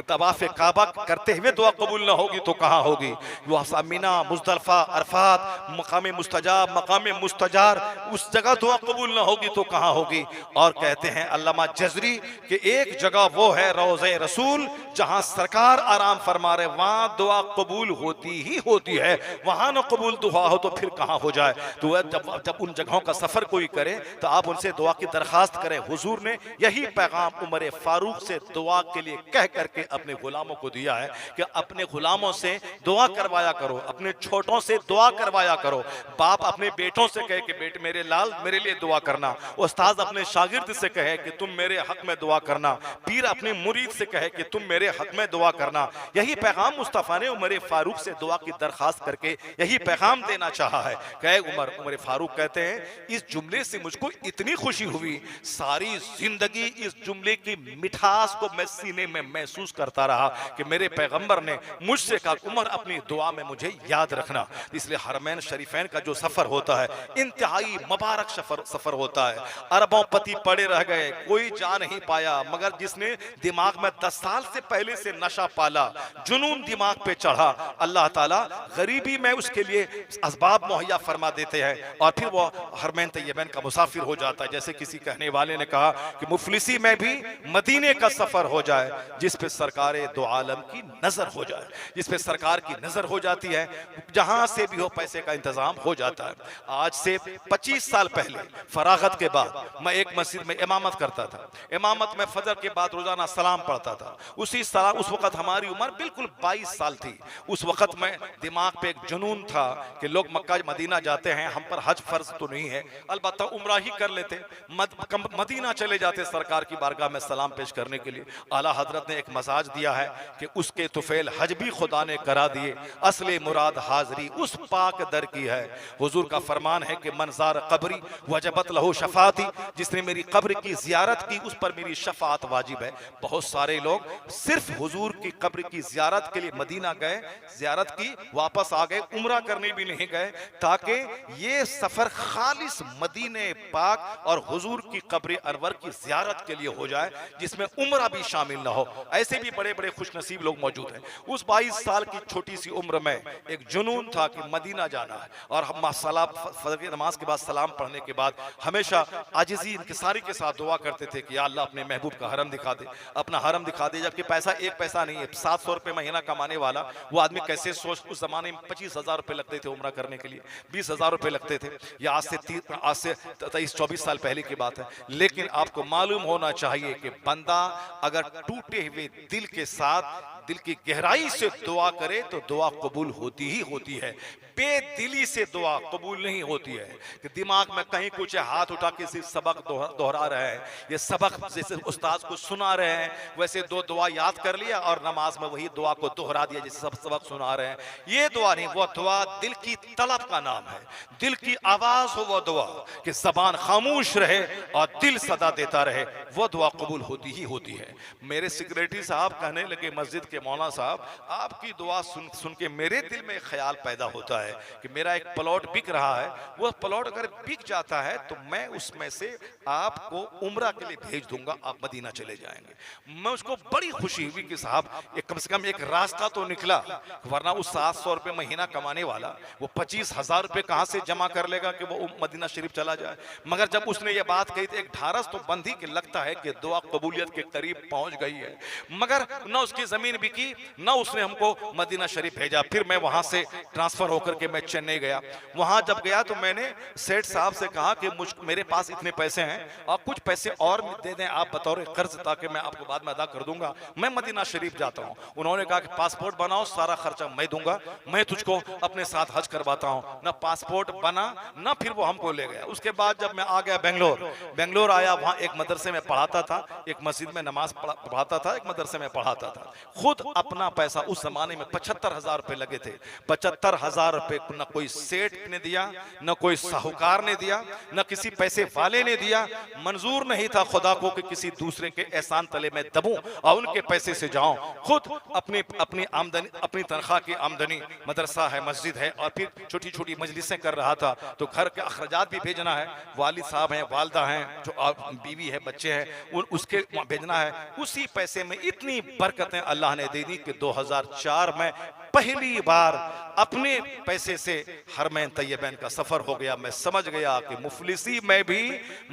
तवाफ़ काबा करते हुए दुआ कबूल ना होगी तो कहाँ होगी? वह मिना, मुज़दलिफ़ा, अरफात, मकाम मुस्तजाब, मकाम मुस्तजार, उस जगह दुआ कबूल ना होगी तो कहाँ होगी? और कहते हैं अल्लामा जज़री कि एक जगह वो है रोज़े रसूल, जहां सरकार आराम फरमा रहे, वहां दुआ कबूल होती ही होती है, वहां न कबूल दुआ हो तो फिर कहां हो जाए? तो जब उन जगहों का सफर कोई करे तो आप उनसे दुआ की दरखास्त करें। हुजूर ने यही पैगाम उमर फारूक से दुआ के लिए कह करके अपने गुलामों को दिया है कि अपने गुलामों से दुआ करवाया करो, अपने छोटों से दुआ करवाया करो। बाप अपने बेटों से कहे कि बेटे मेरे लाल मेरे लिए दुआ करना, उस्ताद अपने शागिर्द से कहे कि तुम मेरे हक में दुआ करना, पीर अपने मुरीद से कहे कि तुम मेरे हक में दुआ करना। यही पैगाम मुस्तफ़ा ने उमर फारूक से दुआ की दरखास्त करके यही पैगाम देना चाहा है। कहे उमर फारूक कहते हैं इस जुमले से मुझको इतनी खुशी हुई, सारी जिंदगी इस जुमले की मिठास को मैं सीने में महसूस करता रहा कि मेरे पैगंबर ने मुझसे कहा उमर अपनी दुआ में मुझे याद रखना। इसलिए हरमैन शरीफैन का जो सफर होता है इंतहाई मुबारक सफर होता है। अरबों पति पड़े रह गए, कोई जा नहीं पाया, मगर जिसने दिमाग में 10 साल से पहले से नशा पाला, जुनून दिमाग पे चढ़ा, अल्लाह ताला गरीबी में उसके लिए असबाब मुहैया फरमा देते हैं और फिर वो हरमैन तैयबैन का मुसाफिर हो जाता है। जैसे किसी कहने वाले ने कहा कि मुफलिसी में भी मदीने का सफर हो जाए, जिस पे सरकार दो आलम की नजर हो जाए, जिस पे सरकार की नजर हो जाती है, जहां से भी हो पैसे का इंतजाम हो जाता है। आज से 25 साल पहले फरागत के बाद मैं एक मस्जिद में इमामत करता था। इमामत में फजर के बाद रोजाना सलाम पढ़ता था। उसी सलाम, उस वक्त हमारी उम्र बिल्कुल 22 साल थी। उस वक्त में दिमाग पे एक जुनून था कि लोग मक्का मदीना जाते हैं, हम पर हज फर्ज तो नहीं है, अलबत्ता उम्रा ही कर लेते, मदीना चले जाते सरकार की बारगाह में सलाम पेश करने के लिए। आला हजरत ने एक मसाज दिया है कि उसके तुफेल हज भी खुदा ने करा दिए, असले मुराद हाजरी उस पाक दर की है। हुजूर का फरमान है कि मनजार कब्री वजबत लहू शफाती, जिसने मेरी कब्र की जियारत की उस पर मेरी शफात वाजिब है। बहुत सारे लोग सिर्फ हुजूर की कब्र की जियारत के लिए मदीना गए, जियारत की, वापस आ गए, उम्रा करने भी नहीं गए, ताकि ये सफर खालिस मदीने पाक और हुजूर की कब्र अनवर की जियारत के लिए हो जाए, जिसमें उम्रा भी शामिल ना हो। ऐसे भी बड़े बड़े खुशनसीब लोग मौजूद हैं। उस 22 साल की छोटी सी उम्र में एक जुनून था कि मदीना जाना है। और हम सलाम, फजर की नमाज के बाद सलाम पढ़ने के बाद हमेशा आजिज़ी इंकिसारी के साथ दुआ करते थे कि या अल्लाह अपने महबूब का हरम दिखा दे, अपना हरम दिखा दे। जबकि पैसा एक पैसा नहीं है, 700 रुपये महीना कमाने वाला वो आदमी कैसे सोच, उस जमाने में 25,000 रुपये लगते थे उम्रा करने के लिए, 20,000 रुपये लगते थे। या आज से 23-24 साल पहले की बात है। लेकिन आपको मालूम होना चाहिए कि बंदा अगर टूटे हुए दिल के साथ, दिल की गहराई से दुआ करे तो दुआ कबूल होती ही होती है। बेदिली से दुआ कबूल नहीं होती है कि दिमाग में कहीं कुछ है, हाथ उठा के सिर्फ सबक दोहरा रहे हैं, ये सबक जैसे उस्ताद को सुना रहे हैं वैसे दो दुआ याद कर लिया और नमाज में वही दुआ को दोहरा दिया जैसे सब सबक सुना रहे हैं। ये दुआ नहीं, वो दुआ दिल की तलब का नाम है, दिल की आवाज हो वो दुआ कि जबान खामोश रहे और दिल सदा देता रहे, वो दुआ कबूल होती ही होती है। मेरे सेक्रेटरी साहब कहने लगे मस्जिद के मौलाना साहब, आपकी दुआ सुन सुन के मेरे दिल में ख्याल पैदा होता है कि मेरा एक प्लॉट बिक रहा है, वो प्लॉट अगर बिक जाता है तो मैं उसमें से आपको उम्रा के लिए भेज दूंगा, आप मदीना चले जाएंगे। मैं उसको बड़ी खुशी हुई कि साहब एक कम से कम एक रास्ता तो निकला, वरना उस 700 रुपये महीना कमाने वाला वो 25,000 रुपये कहाँ से जमा कर लेगा कि वो मदीना शरीफ चला जाए। मगर जब उसने ये बात कही तो एक ढारस तो बंधी कि लगता है कि दुआ कबूलियत के करीब पहुंच गई है। मगर न उसकी जमीन बिकी, न उसने हमको मदीना शरीफ भेजा। फिर मैं वहां से ट्रांसफर होकर के मैं चेन्नई गया। वहां जब गया तो मैंने सेठ साहब से कहा कि मेरे पास इतने पैसे हैं और कुछ पैसे और दे दें आप बतौर कर्ज, ताकि मैं आपको बाद में अदा कर दूंगा, मैं मदीना शरीफ जाता हूं। उन्होंने कहा कि पासपोर्ट बनाओ, सारा खर्चा मैं दूंगा, मैं तुझको अपने साथ हज करवाता हूं। ना पासपोर्ट बना, ना फिर वो हमको ले गया। उसके बाद जब मैं आ गया बेंगलोर आया, वहां एक मदरसे में पढ़ाता था, एक मस्जिद में नमाज पढ़ाता था, एक मदरसे में पढ़ाता था। खुद अपना पैसा, उस जमाने में 75,000 रुपए लगे थे, 75,000 रुपए न कोई सेठ ने दिया, न कोई साहूकार ने दिया, न किसी पैसे वाले ने दिया। मंजूर नहीं था खुदा को कि किसी दूसरे के एहसान तले में दबूं और उनके पैसे से जाऊं। खुद अपनी आमदनी, अपनी तनख्वाह की आमदनी, मदरसा है, मस्जिद है और फिर छोटी छोटी मजलिसें कर रहा था। तो घर के अखराजात भी भेजना है, वालिद साहब हैं, वालदा हैं, जो बीवी है, बच्चे हैं, उसके भेजना है। उसी पैसे में इतनी बरकतें अल्लाह ने दे दी कि 2004 में पहली बार अपने पैसे से हरमैन तैयबैन का सफर हो गया। मैं समझ गया कि मुफलिसी में भी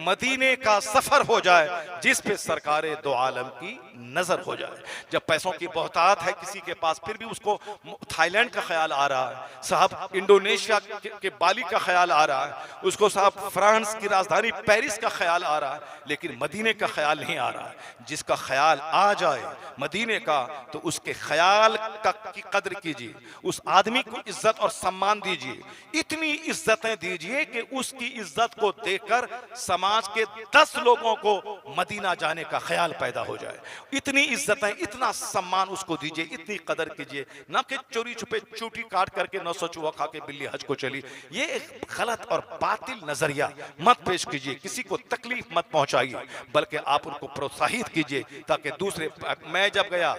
मदीने का सफर हो जाए जिस पे सरकारे दो आलम की नजर हो जाए। जब पैसों की बहुतात है किसी के पास, फिर भी उसको थाईलैंड का ख्याल आ रहा है, साहब इंडोनेशिया के बाली का ख्याल आ रहा है, उसको साहब फ्रांस की राजधानी पेरिस का ख्याल आ रहा है, लेकिन मदीने का ख्याल नहीं आ रहा है। जिसका ख्याल आ जाए मदीने का तो उसके ख्याल की कदर कीजिए, उस आदमी को इज्जत और सम्मान दीजिए, इतनी इज्जतें दीजिए कि उसकी इज्जत को देखकर समाज के 10 लोगों को मदीना जाने का ख्याल पैदा हो जाए। इतनी इज्जतें, इतना सम्मान उसको दीजिए, इतनी कदर कीजिए, ना कि चोरी छुपे चूटी काट करके 900 चूहा खा के बिल्ली हज को चली। ये एक गलत और बातिल नजरिया मत पेश कीजिए, किसी को तकलीफ मत पहुंचाइए, बल्कि आप उनको प्रोत्साहित कीजिए ताकि दूसरे। मैं जब गया,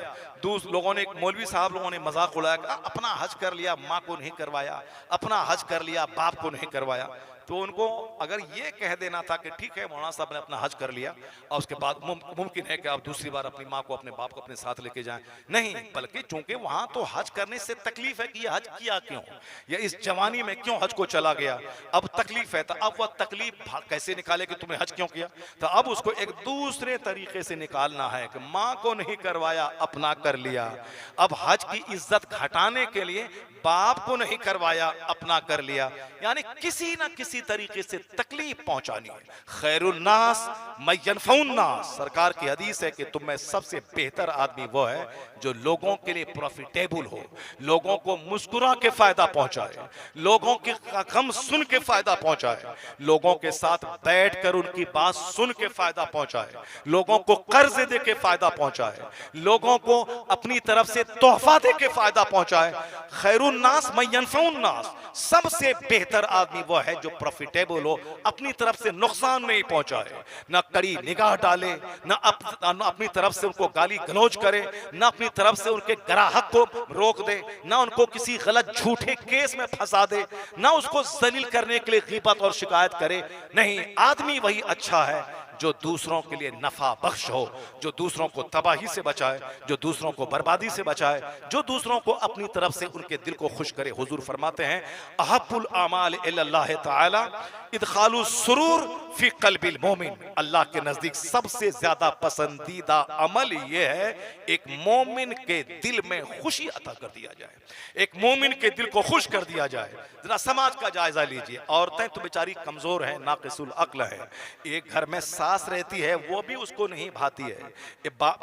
लोगों ने, मौलवी साहब लोगों ने मजाक उड़ाया, अपना हज कर लिया, माँ को नहीं करवाया, अपना हज कर लिया, बाप को नहीं करवाया। तो उनको अगर ये कह देना था कि ठीक है मौलाना साहब ने अपना हज कर लिया और उसके बाद मुमकिन है कि आप दूसरी बार अपनी माँ को, अपने बाप को अपने साथ लेके जाएं, नहीं, बल्कि चूंकि वहां तो हज करने से तकलीफ है कि ये हज किया क्यों, या इस जवानी में क्यों हज को चला गया, अब तकलीफ है। तो अब वह तकलीफ कैसे निकाले कि तुमने हज क्यों किया, तो अब उसको एक दूसरे तरीके से निकालना है कि माँ को नहीं करवाया, अपना कर लिया। अब हज की इज्जत घटाने के लिए बाप को नहीं करवाया, अपना कर लिया, यानी किसी ना किसी किसी तरीके से तकलीफ पहुंचानी है। खैरुन्नास मय्यनफउन्नास, सरकार की हदीस है कि तुम में सबसे बेहतर आदमी वो है जो लोगों के लिए प्रॉफिटेबल हो, लोगों को मुस्कुरा के फायदा पहुंचाए, लोगों की गम सुन के फायदा पहुंचाए, लोगों के साथ बैठकर उनकी बात सुन के फायदा पहुंचाए, लोगों को कर्ज दे के फायदा पहुंचाए, लोगों को अपनी तरफ से तोहफा दे के फायदा पहुंचाए। खैरुन्नास मय्यनफउन्नास, सबसे बेहतर आदमी वो है जो प्रॉफिटेबल हो, अपनी तरफ से नुकसान नहीं पहुंचाए, ना कड़ी निगाह डाले, ना अपनी तरफ से उनको गाली गलौज करे, ना अपनी तरफ से उनके ग्राहक को रोक दे, ना उनको किसी गलत झूठे केस में फंसा दे, ना उसको जलील करने के लिए गीबत और शिकायत करे। नहीं, आदमी वही अच्छा है जो दूसरों के लिए नफा बख्श हो, जो दूसरों को तबाही से बचाए, जो दूसरों को बर्बादी से बचाए, जो दूसरों को अपनी तरफ से उनके दिल को खुश करे। हुजूर फरमाते हैं अहब्बुल आमाल इल्लल्लाह ताला इदखालु सुरूर फी कल्बिल मोमिन, अल्लाह के नजदीक सबसे ज्यादा पसंदीदा अमल यह है एक मोमिन के दिल में खुशी अता कर दिया जाए, एक मोमिन के दिल को खुश कर दिया जाए। जरा समाज का जायजा लीजिए, औरतें तो बेचारी कमजोर हैं, नाकिसुल अक्ल है, एक घर में सास रहती है वो भी उसको नहीं भाती है,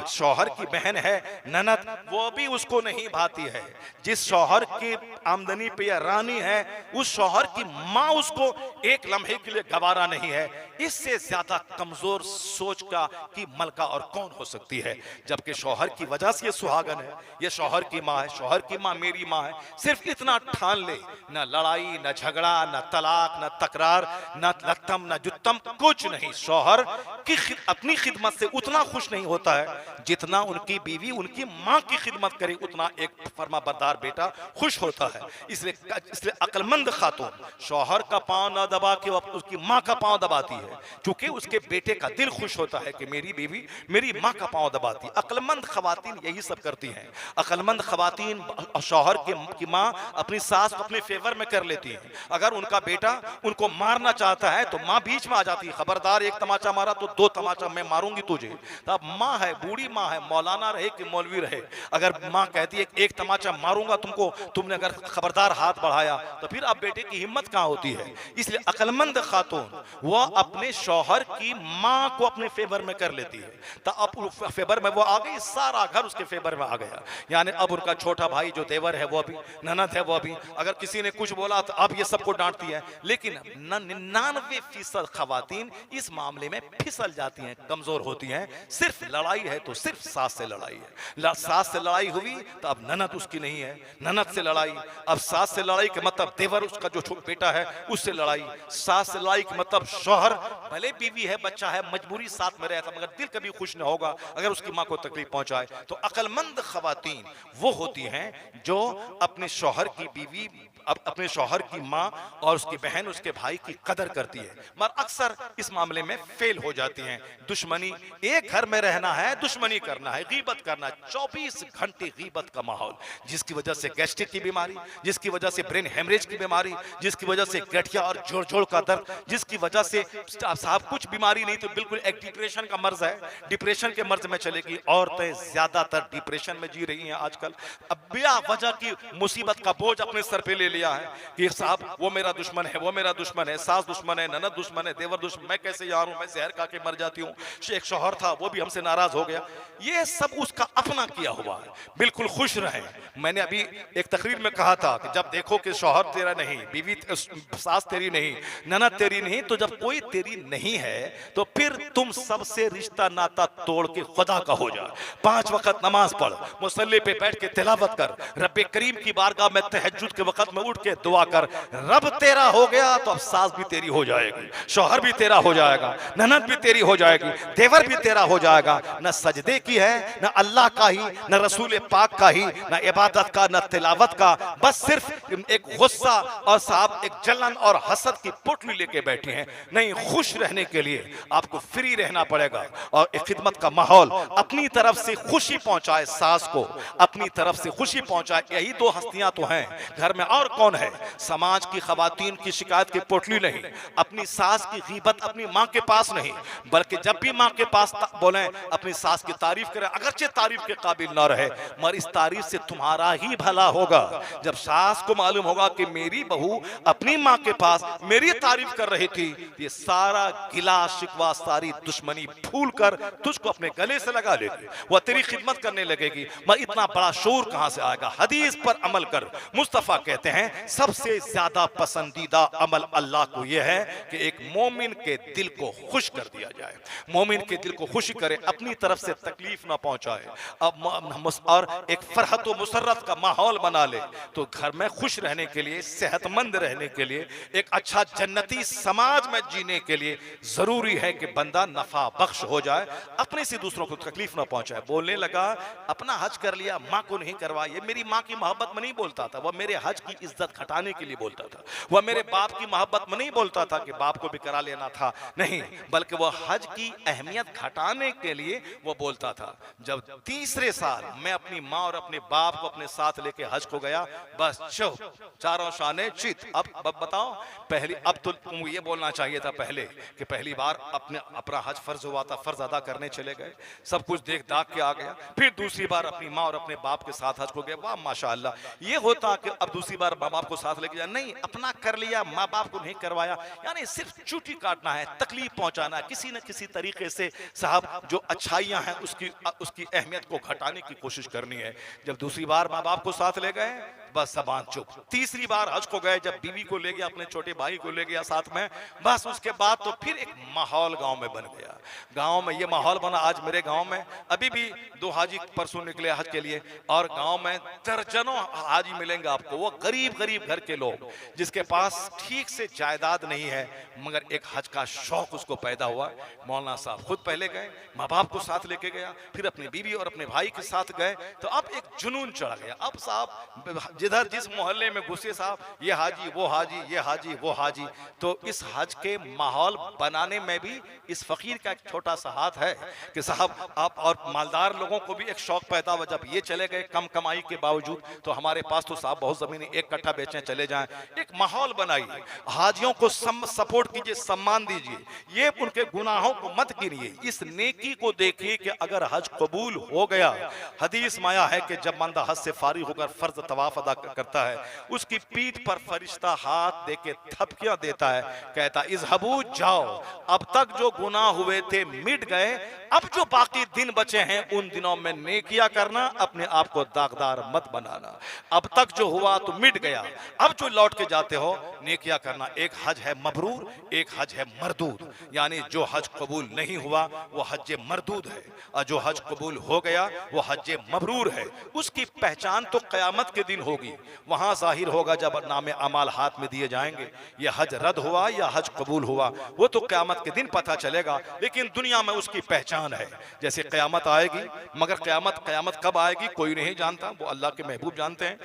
शौहर की बहन है ननद वो भी उसको नहीं भाती है, जिस शौहर की आमदनी पे या रानी है उस शौहर की माँ उसको एक लम्हे के लिए गवारा नहीं है। इससे ज्यादा कमजोर सोच का की मलका और कौन हो सकती है, जबकि शौहर की वजह से ये सुहागन है, ये शौहर की माँ है, शौहर की माँ मेरी माँ है। सिर्फ इतना ठान ले, न लड़ाई न झगड़ा न तलाक न तकरार न लत्तम न जुत्तम, कुछ नहीं। शौहर की अपनी खिदमत से उतना खुश नहीं होता है जितना उनकी बीवी उनकी माँ की खिदमत करे, उतना एक फर्माबरदार बेटा खुश होता है। इसलिए अक्लमंद खातून शौहर का पांव न दबा के उसकी माँ का पांव दबाती है, क्योंकि उसके बेटे का दिल खुश होता है कि मेरी बीवी मेरी माँ का पांव दबाती। अक्लमंद खवातीन यही सब करती हैं। अक्लमंद खवातीन शौहर की माँ अपनी सास को अपने फेवर में कर लेती है। अगर उनका बेटा उनको मारना चाहता है तो माँ बीच में आ जाती है, खबरदार एक तमाचा मारा तो दो तमाचा मैं मारूंगी तुझे। तो अब माँ है, बूढ़ी माँ है, मौलाना रहे कि मौलवी रहे, अगर माँ कहती है एक तमाचा मारूंगा तुमको, तुमने अगर खबरदार हाथ बढ़ाया तो फिर अब बेटे की हिम्मत कहाँ होती है। इसलिए अक्लमंद खातून वो अपने शौहर की माँ को अपने फेवर में कर लेती है, तो अब फेवर में वो आ गई, सारा घर उसके फेवर में आ गया। यानी अब उनका छोटा भाई जो देवर है वो भी, ननद है वो भी, अगर किसी ने कुछ बोला तो अब ये सबको डांटती है। लेकिन 99% खवातीन इस मामले में फिसल जाती हैं, कमजोर होती हैं। सिर्फ लड़ाई है तो सिर्फ सास से लड़ाई है, सास से लड़ाई हुई तो अब ननद उसकी नहीं है, ननद से लड़ाई, अब सास से लड़ाई के मतलब देवर उसका जो बेटा है उससे लड़ाई, सास से लड़ाई के मतलब शौहर भले बीवी है बच्चा है मजबूरी साथ में रहता मगर दिल कभी खुश न होगा अगर उसकी माँ को तकलीफ पहुंचाए। तो अक्लमंद खवातीन वो होती हैं जो अपने शौहर की बीवी, अपने शौहर की माँ और उसकी बहन उसके भाई की कदर करती है, मगर अक्सर इस मामले में फेल हो जाती हैं। दुश्मनी, एक घर में रहना है, दुश्मनी करना है, गीबत करना है, 24 घंटे गीबत का माहौल, जिसकी वजह से गैस्ट्रिक की बीमारी, जिसकी वजह से ब्रेन हेमरेज की बीमारी, जिसकी वजह से गठिया और जोड़ जोड़ का दर्द, जिसकी वजह से साहब कुछ बीमारी नहीं तो बिल्कुल एक डिप्रेशन का मर्ज है, डिप्रेशन के मर्ज में चलेगी। औरतें ज्यादातर डिप्रेशन में जी रही हैं आजकल, अब बिना वजह की मुसीबत का बोझ अपने सर पे ले लिया है कि साहब वो मेरा दुश्मन है, वो मेरा दुश्मन है, सास दुश्मन है, ननद दुश्मन है, देवर दुश्मन, मैं कैसे यार हूं, मैं जहर खा के मर जाती हूँ, एक शौहर था वो भी हमसे नाराज हो गया। ये सब उसका अपना किया हुआ है, बिल्कुल खुश रहे। मैंने अभी एक तकरीर में कहा था कि जब देखो कि शौहर तेरा नहीं, बीवी सास तेरी नहीं, ननद तेरी नहीं, तो जब कोई तेरी नहीं है तो फिर तुम सबसे रिश्ता नाता तोड़ के खुदा का हो जा। 5 वक्त नमाज पढ़, मुसल्ले पे बैठ के तिलावत कर, रब्बे करीम की बारगाह में तहज्जुद के वक्त में उठ के दुआ कर। रब तेरा हो गया तो अब सास भी तेरी हो जाएगी, शौहर भी तेरा हो जाएगा, ननद भी तेरी हो जाएगी, देवर भी तेरा हो जाएगा। न सजदे की है, न अल्लाह का ही, न रसूल पाक का ही, न इबादत का, न तिलावत का, बस सिर्फ एक गुस्सा और साहब एक जलन और हसद की पोटली लेके बैठे हैं। नहीं, खुश रहने के लिए आपको फ्री रहना पड़ेगा और एक खिदमत का माहौल, अपनी तरफ से खुशी पहुंचाए सास को, अपनी तरफ से खुशी पहुंचाए। यही 2 हस्तियां तो हैं घर में, और कौन है? समाज की खवातीन की शिकायत की पोटली नहीं, अपनी सास की गीबत अपनी माँ के पास नहीं, बल्कि जब भी माँ के पास बोले अपनी सास की तारीफ करें, अगरचे तारीफ के काबिल ना रहे, मगर इस तारीफ से तुम्हारा ही भला होगा। जब सास को मालूम होगा कि मेरी बहू अपनी माँ के पास मेरी तारीफ कर रही थी, ये सारा गिला शिकवा सारी दुश्मनी भूल कर तुझको अपने गले से लगा लेगी, वह तेरी खिदमत करने लगेगी। मगर इतना बड़ा शूर कहां से आएगा? हदीस पर अमल कर। मुस्तफा कहते हैं सबसे ज्यादा पसंदीदा अमल अल्लाह को यह है कि एक मोमिन के दिल को खुश कर दिया जाए, मोमिन के दिल को खुश करे, अपनी तरफ से तकलीफ ना पहुंचाए, और एक फरहत व मुसर्रत का माहौल बना ले। तो घर में खुश रहने के लिए, सेहतमंद रहने के लिए, एक अच्छा जन्नती समाज में जीने के लिए जरूरी है कि बंदा नफा बख्श हो जाए, अपने से दूसरों को तकलीफ ना पहुंचाए। बोलने लगा अपना हज कर लिया, माँ को नहीं करवा, ये मेरी माँ की मोहब्बत में नहीं बोलता था, वह मेरे हज की इज्जत घटाने के लिए बोलता था, वह मेरे बाप की मोहब्बत में नहीं बोलता था कि बाप को भी करा लेना था, नहीं, बल्कि वह हज की अहमियत घटाने के लिए वो बोलता था। जब तीसरे साल मैं अपनी माँ और अपने बाप को अपने साथ लेके हज को गया, बस चुप, चारों शाने चित। अब बताओ, पहली अब तो तुम ये बोलना चाहिए था पहले कि पहली बार अपना हज फर्ज हुआ था, फर्ज अदा करने चले गए, सब कुछ देख दाख के आ गया, फिर दूसरी बार अपनी माँ और अपने बाप के साथ हज को गए, वाह माशाअल्लाह। ये होता कि अब दूसरी बार माँ बाप को साथ लेके जाए, नहीं, अपना कर लिया, माँ बाप को नहीं करवाया, यानी सिर्फ चूटी काटना है, तकलीफ पहुंचाना है, किसी न किसी तरीके से साहब जो अच्छाइयां हैं उसकी अहमियत को घटाने की कोशिश करनी है। जब दूसरी बार माँ बाप को साथ ले गए, बस जबान चुप। तीसरी बार हज को गए, जब बीवी को ले गया, अपने छोटे भाई को ले गया साथ में, बस उसके बाद तो फिर एक माहौल गांव में बन गया। गांव में ये माहौल बना, आज मेरे गांव में अभी भी 2 हाजी परसों निकले हज के लिए, और गांव में दर्जनों हाजी मिलेंगे आपको, वो गरीब गरीब घर के लोग जिसके पास ठीक से जायदाद नहीं है, मगर एक हज का शौक उसको पैदा हुआ। मौलाना साहब खुद पहले गए, माँ बाप को साथ लेके गया, फिर अपनी बीवी और अपने भाई के साथ गए, तो अब एक जुनून चढ़ गया। अब साहब जिधर जिस मोहल्ले में घुसे, साहब ये हाजी वो हाजी, ये हाजी वो हाजी। तो इस हज के माहौल बनाने में भी इस फकीर का एक छोटा सा हाथ है कि साहब आप, और मालदार लोगों को भी एक शौक पैदा हुआ, जब ये चले गए कम कमाई के बावजूद, तो हमारे पास तो साहब बहुत जमीन, एक कट्ठा बेचने चले जाएं, एक माहौल बनाइए, हाजियों को सपोर्ट कीजिए, सम्मान दीजिए, ये उनके गुनाहों को मत गिनिए, इस नेकी को देखिए कि अगर हज कबूल हो गया, हदीस में आया है कि जब बंदा हज से फारिग होकर फर्ज तवाफ अदा करता है, उसकी पीठ पर फरिश्ता हाथ देके थपकियां देता है, कहता इज़हबू, जाओ, अब तक जो गुनाह हुए थे मिट गए, अब जो बाकी दिन बचे हैं उन दिनों में नेकियां करना, अपने आप को दागदार मत बनाना। अब तक जो हुआ तो मिट गया, अब जो लौट के जाते हो नेकियां करना। एक हज है मबरूर, एक हज है मरदूद, यानी जो हज कबूल नहीं हुआ वो हज मरदूद है, और जो हज कबूल हो गया वो हज मबरूर है। उसकी पहचान तो क़यामत के दिन होगी, वहां जाहिर होगा जब नामे अमाल हाथ में दिए जाएंगे, ये हज रद्द हुआ या हज कबूल हुआ, वो तो क़यामत के दिन पता चलेगा। लेकिन दुनिया में उसकी पहचान है, जैसे क़यामत आएगी, मगर क़यामत कब आएगी कोई नहीं जानता, वो अल्लाह के महबूब जानते हैं,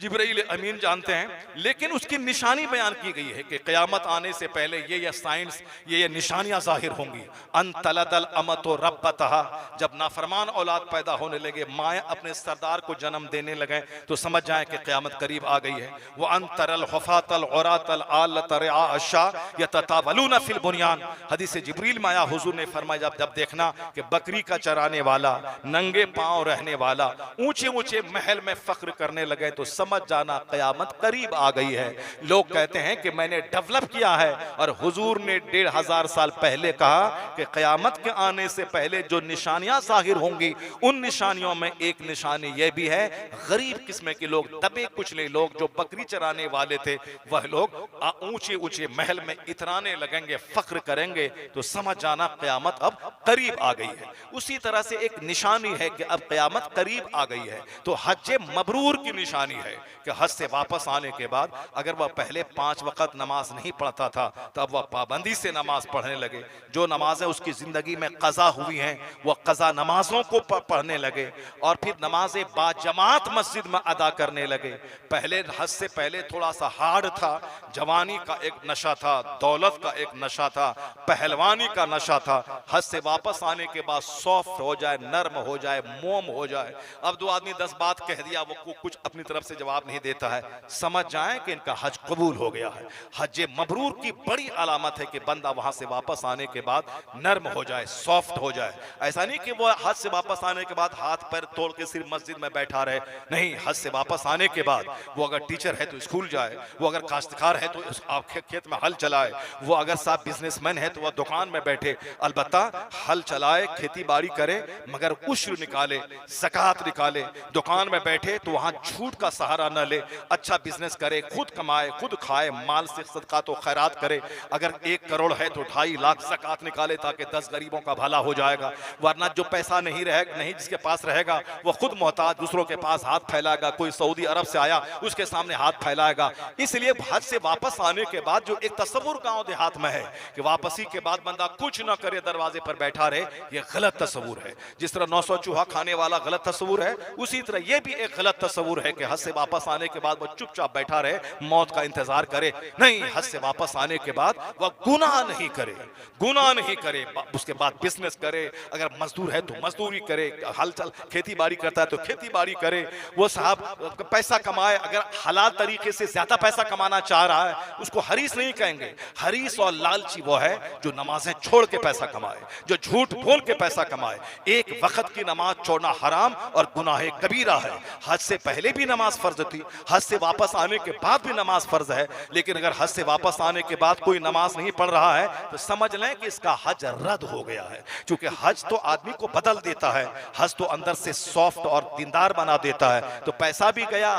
जिब्राइल अमीन जानते हैं, लेकिन उसकी निशानी बयान की गई है कि क़यामत आने से पहले ये साइंस, ये निशानियां जाहिर होंगी। अनतलदल अमतो रब्बतहा, जब नाफरमान औलाद पैदा होने लगे, माएँ अपने सरदार को जन्म देने लगे, तो समझ जाएं कि क़यामत करीब आ गई है। वो अनतरल हुफातल औरातल आलत रिआशा यततावलूना फिल बुनियान, हदीस जिब्रील में आया, हुजूर ने फरमाया जब देखना कि बकरी का चराने वाला, नंगे पांव रहने वाला ऊंचे ऊंचे महल में फख्र करने लगे, तो समझ जाना क़यामत करीब आ गई है। लोग कहते हैं कि मैंने डेवलप किया है, और हुजूर ने 1500 साल पहले कहा कि क़यामत के आने से पहले जो निशानियां जाहिर होंगी, उन निशानियों में एक निशानी यह भी है, गरीब किस्म के लोग, दबे कुचले लोग जो बकरी चराने वाले थे, वह लोग ऊंचे ऊंचे महल में इतराने लगेंगे, फख्र करेंगे, तो समझ जाना क़यामत अब करीब आ गई है। उसी तरह से एक निशानी है कि अब क़यामत करीब आ गई है, तो हज मबरूर की निशानी है कि हज से वापस आने के बाद अगर वह पहले 5 वक्त नमाज नहीं पढ़ता था, तो अब वह पाबंदी से नमाज पढ़ने लगे। जो नमाजें उसकी जिंदगी में कज़ा हुई हैं, वह कज़ा नमाजों को पढ़ने लगे, और फिर नमाजें बाजमात मस्जिद में अदा करने लगे। पहले हज से पहले थोड़ा सा हार्ड था, जवानी का एक नशा था, दौलत का एक नशा था, पहलवानी का नशा था। हज से वापस आने के बाद सॉफ्ट हो जाए, नर्म हो जाए, मोम हो जाए। अब 2 आदमी 10 बात कह दिया, वो कुछ अपनी तरफ से जवाब नहीं देता है, समझ जाएं कि इनका हज कबूल हो गया है। हज मबरूर की बड़ी अलामत है कि बंदा वहां से वापस आने के बाद नर्म हो जाए, सॉफ्ट हो जाए। ऐसा नहीं कि वो हज से वापस आने के बाद हाथ पैर तोड़ के सिर्फ मस्जिद में बैठा रहे, नहीं, हज से वापस आने के बाद वो अगर टीचर है तो स्कूल जाए, वो अगर काश्तकार है तो खेत में हल चलाए, वो अगर साहब बिजनेसमैन है तो वह दुकान में बैठे, अलबत्ता हल चलाए, खेती बाड़ी करे, मगर उश्र निकाले, ज़कात निकाले। दुकान में बैठे तो वहां झूठ का सहारा न ले, अच्छा बिजनेस करे, खुद कमाए, खुद खाए, माल से सदका तो खैरात करे। अगर 1 करोड़ है तो 2.5 लाख ज़कात निकाले ताकि 10 गरीबों का भला हो जाएगा। वरना जो पैसा नहीं रहेगा, नहीं जिसके पास रहेगा वो खुद मोहताज दूसरों के पास हाथ फैलाएगा। कोई सऊदी अरब से आया उसके सामने हाथ फैलाएगा। इसलिए हज से वापस आने के बाद जो एक तस्वुर गांव देहात में है कि वापसी के बाद बंदा कुछ ना करे, दरवाजे पर बैठा रहे, ये गलत तस्वुर है। जिस तरह 900 चूहा खाने वाला गलत तस्वुर है, उसी तरह ये भी एक गलत तस्वुर है कि हज से वापस आने के बाद वो चुपचाप बैठा रहे, मौत का इंतजार करे। नहीं, हज से वापस आने के बाद वह गुनाह नहीं करे, गुनाह नहीं करे, उसके बाद बिजनेस करे, अगर मजदूर है तो मजदूरी करे, हल चल खेती बाड़ी करता है तो खेती बाड़ी करे, वो साहब पैसा कमाए। अगर हलाल तरीके से ज्यादा पैसा कमाना चाह रहा है उसको हरीस नहीं कहेंगे। हरीस और लालची वो है जो नमाजें छोड़ के पैसा कमाए, जो झूठ बोल के पैसा कमाए। एक वक्त की नमाज छोड़ना हराम और गुनाह कबीरा है। हज से पहले भी नमाज फर्ज थी, हज से वापस आने के बाद भी नमाज फर्ज है। लेकिन अगर हज से वापस आने के बाद कोई नमाज नहीं पढ़ रहा है तो समझ लें कि इसका हज रद्द हो गया है। क्योंकि हज तो आदमी को बदल देता है, हज तो अंदर से सॉफ्ट और दीनदार बना देता है। तो पैसा भी गया,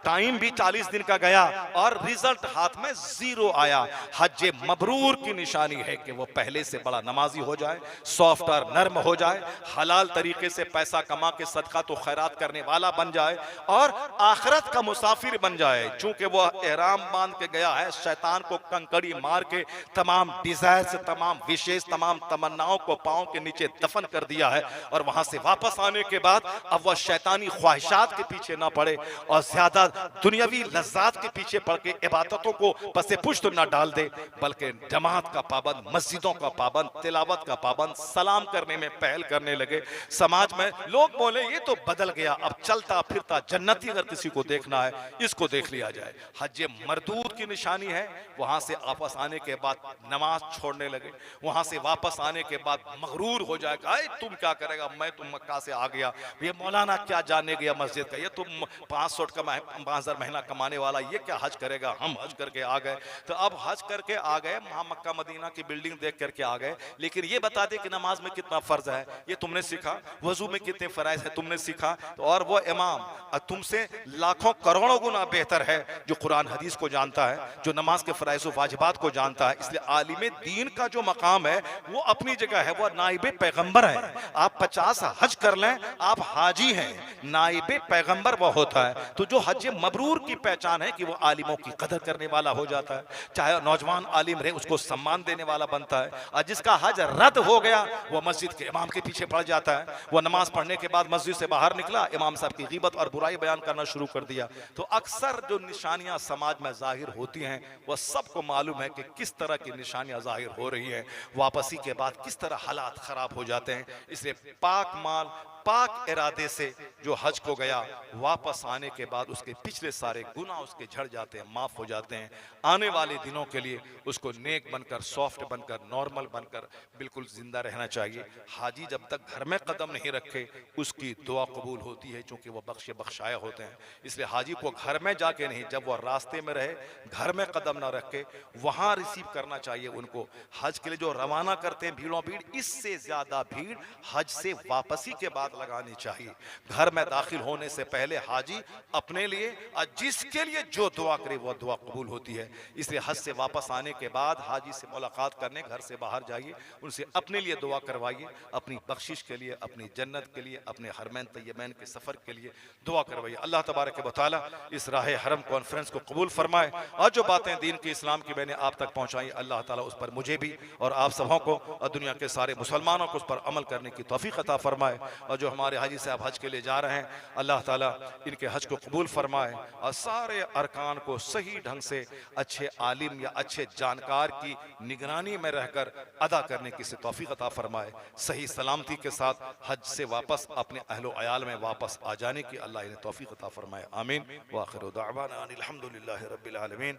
टाइम भी 40 दिन का गया और रिजल्ट हाथ में 0 आया। हज मबरूर की निशानी है कि वो पहले से बड़ा नमाजी हो जाए, सॉफ्ट और नर्म हो जाए, हलाल तरीके से पैसा कमा के सदका तो खैरात करने वाला बन जाए और आखिरत का मुसाफिर बन जाए। चूंकि वो एहराम बांध के गया है, शैतान को कंकड़ी मार के तमाम डिजायर से, तमाम विशेष, तमाम तमन्नाओं को पांव के नीचे दफन कर दिया है। और वहां से वापस आने के बाद अब वह शैतानी ख्वाहिशात के पीछे ना पड़े और ज्यादा दुनियावी लज्जात के पीछे पड़ के इबादतों को पसे पुश्त ना डाल दे, बल्कि जमात का पाबंद, मस्जिदों का पाबंद, तिलावत का पाबंद, सलाम करने में पहल करने लगे। समाज में लोग बोले ये तो बदल गया, अब चलता फिरता जन्नती अगर किसी को देखना है इसको देख लिया जाए। हज मरदूद की निशानी है। वहां से वापस आने के बाद नमाज छोड़ने लगे, वहां से वापस आने के बाद मगरूर हो जाएगा, तुम क्या करेगा, मैं तुम मक्का से आ गया, ये मौलाना क्या जानने गया मस्जिद का, ये तुम 500 का 5000 महीना कमाने वाला, ये क्या हज करेगा, हम हज करके आ गए। तो अब हज करके आ गए, वहां मक्का मदीना की बिल्डिंग देख करके आ गए, लेकिन ये बता दे कि नमाज में कितना फर्ज है ये तुमने सीखा, वजू में कितने फराइज है तुमने सीखा। तो और वो इमाम तुमसे लाखों करोड़ों गुना बेहतर है जो कुरान हदीस को जानता है, जो नमाज के फराइज वाजिबात को जानता है। इसलिए आलिम दीन का जो मकाम है वो अपनी जगह है, वो नाइबे पैगंबर है। आप 50 हज कर लें, आप हाजी हैं, नाइबे पैगंबर वो होता है। तो जो हज मबरूर की पहचान है कि वो आलिमों की कदर करने वाला हो जाता है, चाहे नौजवान आलिम रहे उसको सम्मान देने वाला बनता है। और जिसका हज रद्द हो गया वो मस्जिद के इमाम के पीछे पड़ जाता है। वो नमाज पढ़ने के बाद मस्जिद से बाहर निकला, इमाम साहब की गीबत और बुराई बयान करना शुरू कर दिया। तो अक्सर जो निशानियां समाज में जाहिर होती हैं वह सबको मालूम है कि किस तरह की निशानियां जाहिर हो रही हैं। वापसी के बाद किस तरह हालात खराब हो जाते हैं। इसलिए पाक माल, पाक इरादे से जो हज को गया, वापस आने के बाद उसके पिछले सारे गुनाह उसके झड़ जाते हैं, माफ हो जाते हैं। आने वाले दिनों के लिए उसको नेक बनकर, सॉफ्ट बनकर, नॉर्मल बनकर बिल्कुल जिंदा रहना चाहिए। हाजी जब तक घर में कदम नहीं रखे उसकी दुआ कबूल होती है, क्योंकि वह बख्शे बख्शाए होते हैं। इसलिए हाजी को घर में जाके नहीं, जब वह रास्ते में रहे, घर में कदम ना रख के वहां रिसीव करना चाहिए उनको। हज के लिए जो रवाना करते हैं भीड़ों भीड़, इससे ज्यादा भीड़ हज से वापसी के बाद लगानी चाहिए। घर में दाखिल होने से पहले हाजी अपने लिए और जिसके लिए जो दुआ करे वह दुआ कबूल होती है। इसलिए हज से वापस आने के बाद हाजी से मुलाकात करने घर से बाहर जाइए, उनसे अपने लिए दुआ करवाइए, अपनी बख्शिश के लिए, अपनी जन्नत के लिए, अपने हरमैन तय्यबैन के सफर के लिए दुआ करवाइए। अल्लाह तबारक व तआला इस राह हरम कॉन्फ्रेंस को कबूल फरमाए और जो बातें दीन की, इस्लाम की मैंने आप तक पहुंचाई, अल्लाह ताला उस पर मुझे भी और आप सबों को और दुनिया के सारे मुसलमानों को उस पर अमल करने की तौफीक अता फरमाए। और जो हमारे हाजी साहब हज के लिए जा रहे हैं, अल्लाह ताला इनके हज को कबूल फरमाए और सारे अरकान को सही ढंग से अच्छे आलिम या अच्छे जानकार की निगरानी में रहकर अदा करने की तौफीक अता फरमाए। सही सलामती के साथ हज से वापस अपने अहलो अयाल में वापस आ जाने की अल्लाह इन्हें तौफीक अता फरमाए। फरमाए। आमीन। व आखिर दावाना अनिल हम्दुलिल्लाहि रब्बिल आलमीन।